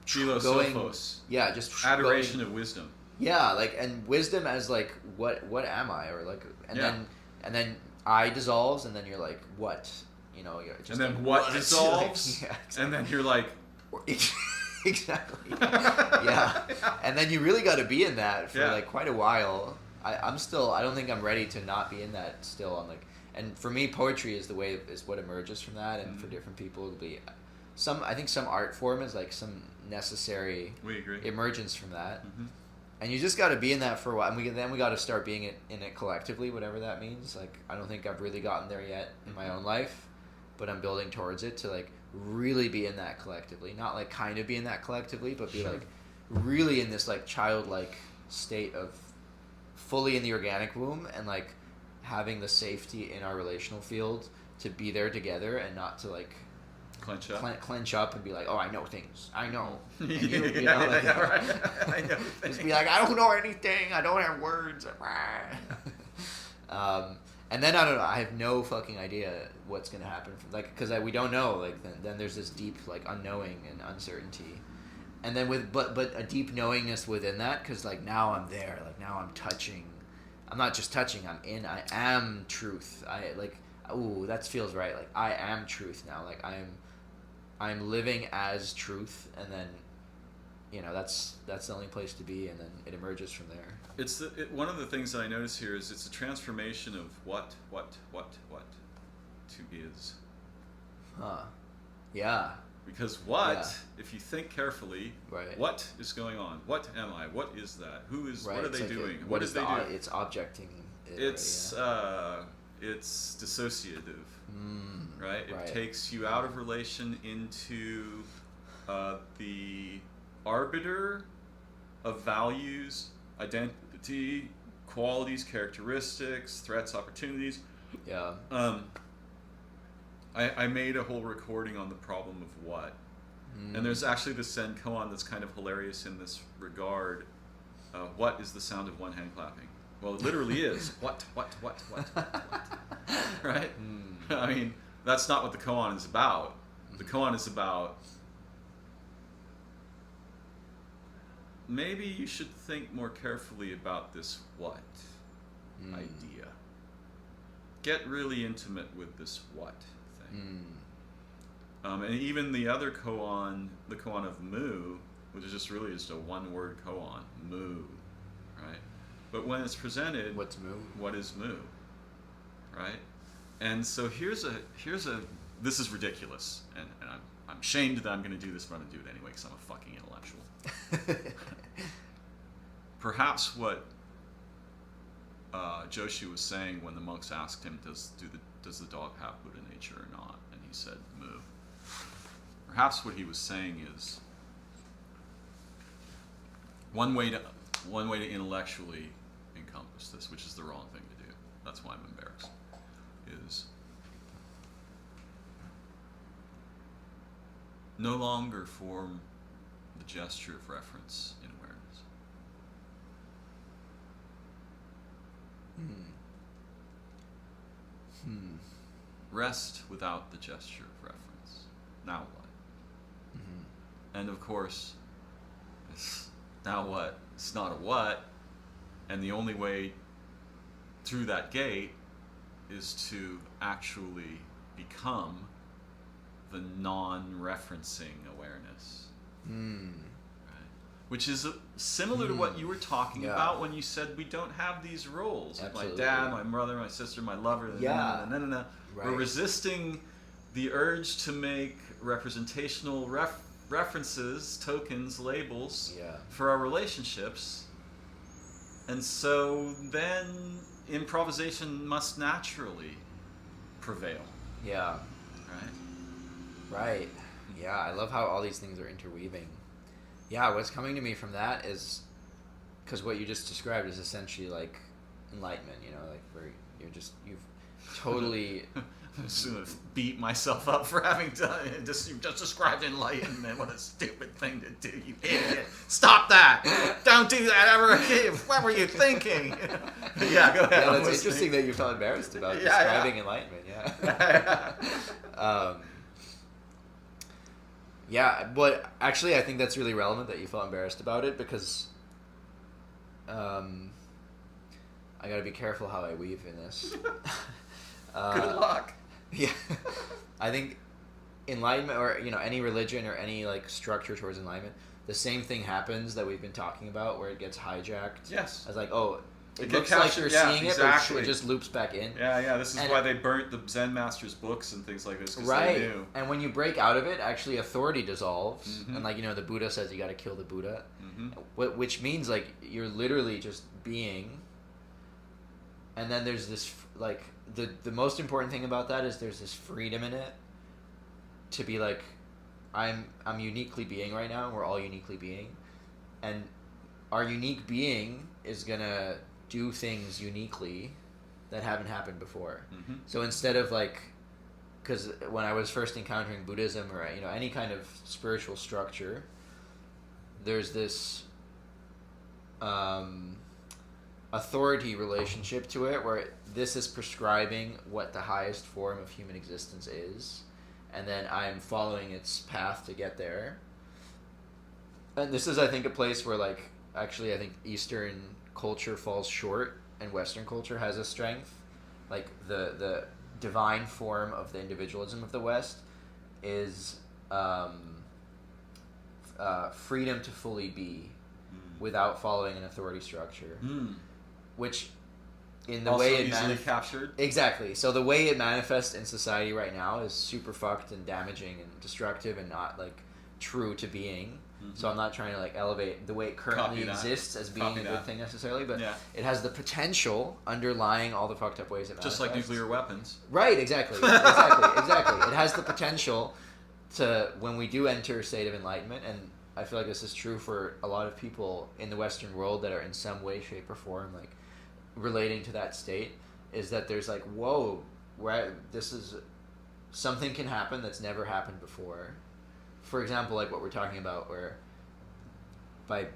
Philosophos. Yeah, just adoration of wisdom. Yeah, like, and wisdom as like what am I, or like, and then I dissolves, and then you're like, what? You know, you're just and then like, what dissolves? Like, yeah, exactly. And then you're like... Exactly. Yeah. And then you really got to be in that for like quite a while. I don't think I'm ready to not be in that still. I'm like, and for me, poetry is what emerges from that, and for different people it'll be I think some art form is like some necessary emergence from that. Mm-hmm. And you just got to be in that for a while, and we got to start being in it collectively, whatever that means. Like, I don't think I've really gotten there yet in my own life, but I'm building towards it to like really be in that collectively, not like kind of be in that collectively, but be like really in this like childlike state of fully in the organic womb, and like having the safety in our relational field to be there together, and not to like clench up and be like, oh, I know things. I know. And you know, like, right. I know things. Just be like, I don't know anything. I don't have words. And then I don't know. I have no fucking idea what's gonna happen. Because we don't know. Like then there's this deep like unknowing and uncertainty, and then but a deep knowingness within that. Because like now I'm there. Like now I'm touching I'm not just touching, I'm in, I am truth. I like, ooh, that feels right. Like I am truth now. Like I'm living as truth, and then, that's the only place to be, and then it emerges from there. It's one of the things that I notice here is it's a transformation of what to is. Huh. Yeah. Because what, Yeah. if you think carefully, Right. what is going on? What am I? What is that? Who is? Right. What are It's they like doing? What What is did they do? It's objecting. It's it's dissociative, right? It Right. takes you out of relation into the arbiter of values, identity, qualities, characteristics, threats, opportunities. Yeah. I made a whole recording on the problem of what. And there's actually this Zen koan that's kind of hilarious in this regard. What is the sound of one hand clapping? Well, it literally is. What? Right? I mean, that's not what the koan is about. The koan is about, maybe you should think more carefully about this what idea. Get really intimate with this what thing. And even the other koan, the koan of mu, which is just really just a one-word koan, mu, right? But when it's presented, What's mu? What is mu, right? And so here's a this is ridiculous, and I'm ashamed that I'm going to do this, but I'm going to do it anyway because I'm a fucking intellectual. Perhaps what Joshi was saying when the monks asked him, does the dog have Buddha nature or not? And he said, mu. Perhaps what he was saying is one way to intellectually encompass this, which is the wrong thing to do. That's why I'm embarrassed. Is no longer form the gesture of reference in awareness. Rest without the gesture of reference. Now what? And of course, it's now what? It's not a what. And the only way through that gate is to actually become the non-referencing awareness. Which is similar to what you were talking about when you said we don't have these roles. Absolutely. My dad, my brother, my sister, my lover. Yeah. We're resisting the urge to make representational references, tokens, labels for our relationships. And so then improvisation must naturally prevail. Yeah. Right? Yeah, I love how all these things are interweaving. Yeah, what's coming to me from that is, because what you just described is essentially like enlightenment, like where you've totally... I'm just going to beat myself up for having done it. You just described enlightenment. What a stupid thing to do, you idiot. Stop that! Don't do that ever again. What were you thinking? Yeah, go ahead. Yeah, that's interesting that you felt embarrassed about describing enlightenment, Yeah, but actually I think that's really relevant that you felt embarrassed about it, because I gotta be careful how I weave in this. Good luck. Yeah. I think enlightenment, or any religion or any like structure towards enlightenment, the same thing happens that we've been talking about, where it gets hijacked. Yes. As like, oh, it gets looks like captured, you're seeing exactly. it, but it just loops back in. Yeah, this is why they burnt the Zen masters' books and things like this, because right. they knew. And when you break out of it, actually authority dissolves. And like, the Buddha says you gotta kill the Buddha. Which means like you're literally just being. And then there's this, like, the most important thing about that is there's this freedom in it to be like, I'm uniquely being right now. We're all uniquely being. And our unique being is gonna do things uniquely that haven't happened before. So instead of like, because when I was first encountering Buddhism or any kind of spiritual structure, there's this authority relationship to it, where this is prescribing what the highest form of human existence is, and then I'm following its path to get there. And this is, I think, a place where, like, actually I think Eastern culture falls short and Western culture has a strength. Like the divine form of the individualism of the West is freedom to fully be without following an authority structure, which in the also way it easily captured. Exactly. So the way it manifests in society right now is super fucked and damaging and destructive and not like true to being. So I'm not trying to like elevate the way it currently exists as being a good thing necessarily, but it has the potential underlying all the fucked up ways it manifests. Just like nuclear weapons. Right, exactly. Exactly. It has the potential to, when we do enter a state of enlightenment, and I feel like this is true for a lot of people in the Western world that are in some way, shape, or form like relating to that state, is that there's like, whoa, this is something can happen that's never happened before. For example, like what we're talking about, where by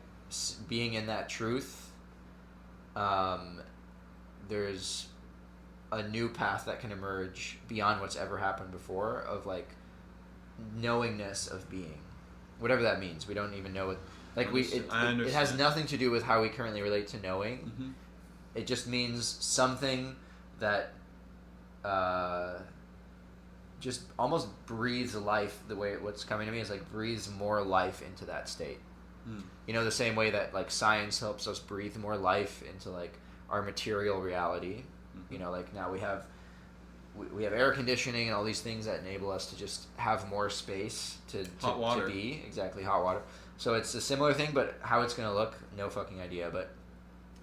being in that truth, there's a new path that can emerge beyond what's ever happened before, of like knowingness of being, whatever that means. We don't even know it. Like it has nothing to do with how we currently relate to knowing. Mm-hmm. It just means something that just almost breathes life. The way what's coming to me is like breathes more life into that state. You know, the same way that like science helps us breathe more life into like our material reality. You know, like now we have air conditioning and all these things that enable us to just have more space to be. Exactly, hot water. So it's a similar thing, but how it's going to look, no fucking idea. But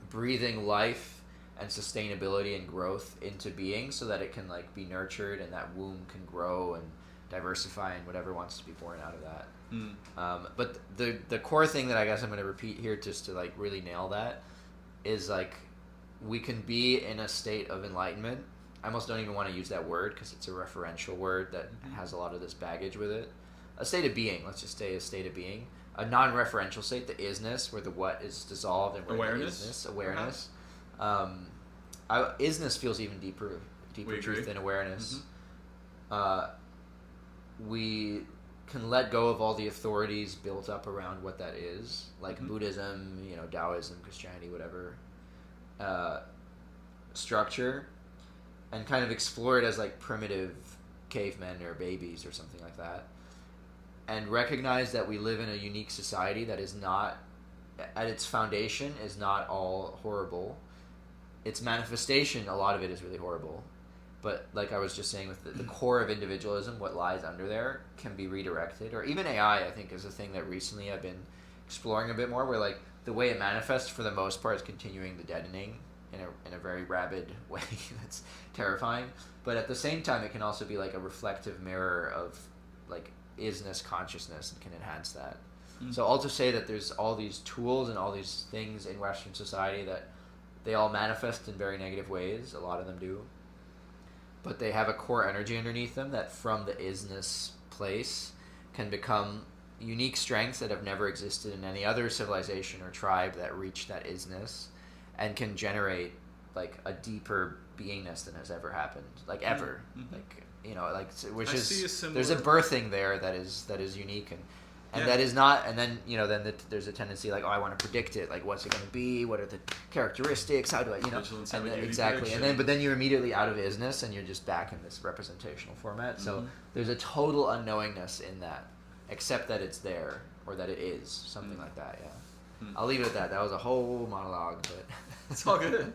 breathing life and sustainability and growth into being so that it can like be nurtured and that womb can grow and diversify and whatever wants to be born out of that. But the core thing that I guess I'm going to repeat here just to like really nail that is like we can be in a state of enlightenment. I almost don't even want to use that word because it's a referential word that has a lot of this baggage with it. A state of being, let's just say a state of being. A non-referential state, the isness, where the what is dissolved and where awareness. The isness, awareness. Isness feels even deeper truth than awareness. We can let go of all the authorities built up around what that is, like Buddhism, you know, Taoism, Christianity, whatever structure, and kind of explore it as like primitive cavemen or babies or something like that, and recognize that we live in a unique society that is not, at its foundation, is not all horrible. Its manifestation, a lot of it is really horrible. But like I was just saying, with the core of individualism, what lies under there can be redirected. Or even AI, I think, is a thing that recently I've been exploring a bit more, where like the way it manifests for the most part is continuing the deadening in a very rabid way that's terrifying. But at the same time, it can also be like a reflective mirror of like isness consciousness and can enhance that. So I'll just say that there's all these tools and all these things in Western society that they all manifest in very negative ways. A lot of them do. But they have a core energy underneath them that from the isness place can become unique strengths that have never existed in any other civilization or tribe that reach that isness, and can generate like a deeper beingness than has ever happened, like ever. Like, you know, like, which there's a birthing there that is unique and that is not, and then, you know, then there's a tendency like, oh, I want to predict it, like what's it going to be, what are the characteristics, how do I, you know, Vigilence, and then, exactly, prediction. And then, but then you're immediately out of isness and you're just back in this representational format. So there's a total unknowingness in that, except that it's there, or that it is, something like that. I'll leave it at that. That was a whole monologue, but it's all good.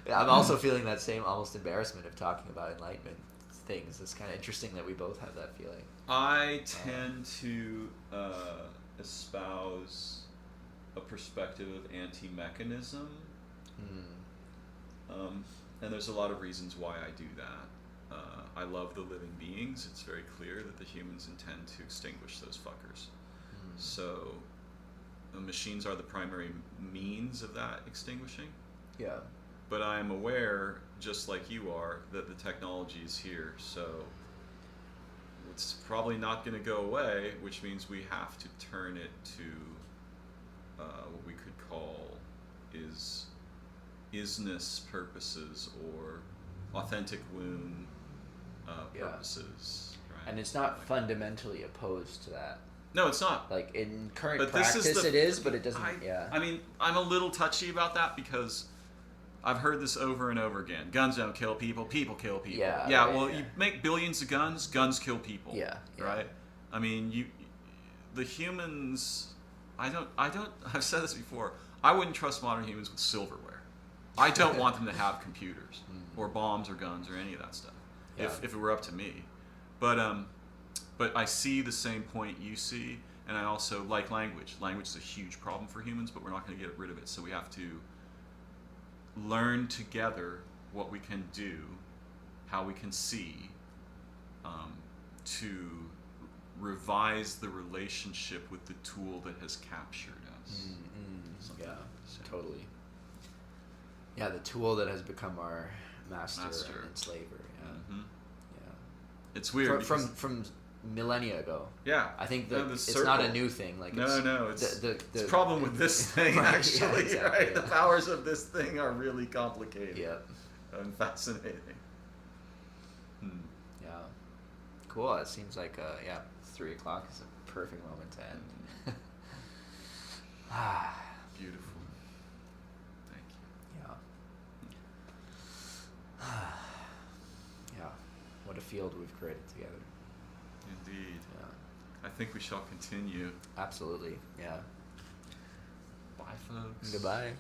Yeah, I'm also feeling that same almost embarrassment of talking about enlightenment things. It's kind of interesting that we both have that feeling. I tend to espouse a perspective of anti-mechanism, and there's a lot of reasons why I do that. I love the living beings. It's very clear that the humans intend to extinguish those fuckers. So the machines are the primary means of that extinguishing. Yeah. But I am aware, just like you are, that the technology is here, so it's probably not going to go away, which means we have to turn it to what we could call isness purposes or authentic womb purposes. Right? And it's not fundamentally opposed to that. No, it's not. Like in current practice, it is, but it doesn't. I mean, I'm a little touchy about that because I've heard this over and over again. Guns don't kill people. People kill people. Yeah, Yeah. right, Well, yeah. you make billions of guns. Guns kill people. Yeah, yeah. Right. I mean, the humans. I've said this before. I wouldn't trust modern humans with silverware. I don't want them to have computers or bombs or guns or any of that stuff. Yeah. If it were up to me, but I see the same point you see, and I also like language. Language is a huge problem for humans, but we're not going to get rid of it. So we have to learn together what we can do, how we can see, to revise the relationship with the tool that has captured us. Yeah, So- totally. Yeah, the tool that has become our master. And enslaver. Yeah, Mhm. yeah. It's weird. From millennia ago. Yeah. I think No, that the it's not a circle. new thing. Like No, it's it's the problem with this thing, Right, yeah, actually, exactly, right? yeah. The powers of this thing are really complicated Yeah, and fascinating. yeah. Cool. It seems like 3:00 is a perfect moment to end. Beautiful. Thank you. Yeah. Yeah. What a field we've created together. Indeed. Yeah. I think we shall continue. Absolutely. Yeah. Bye, folks. Goodbye.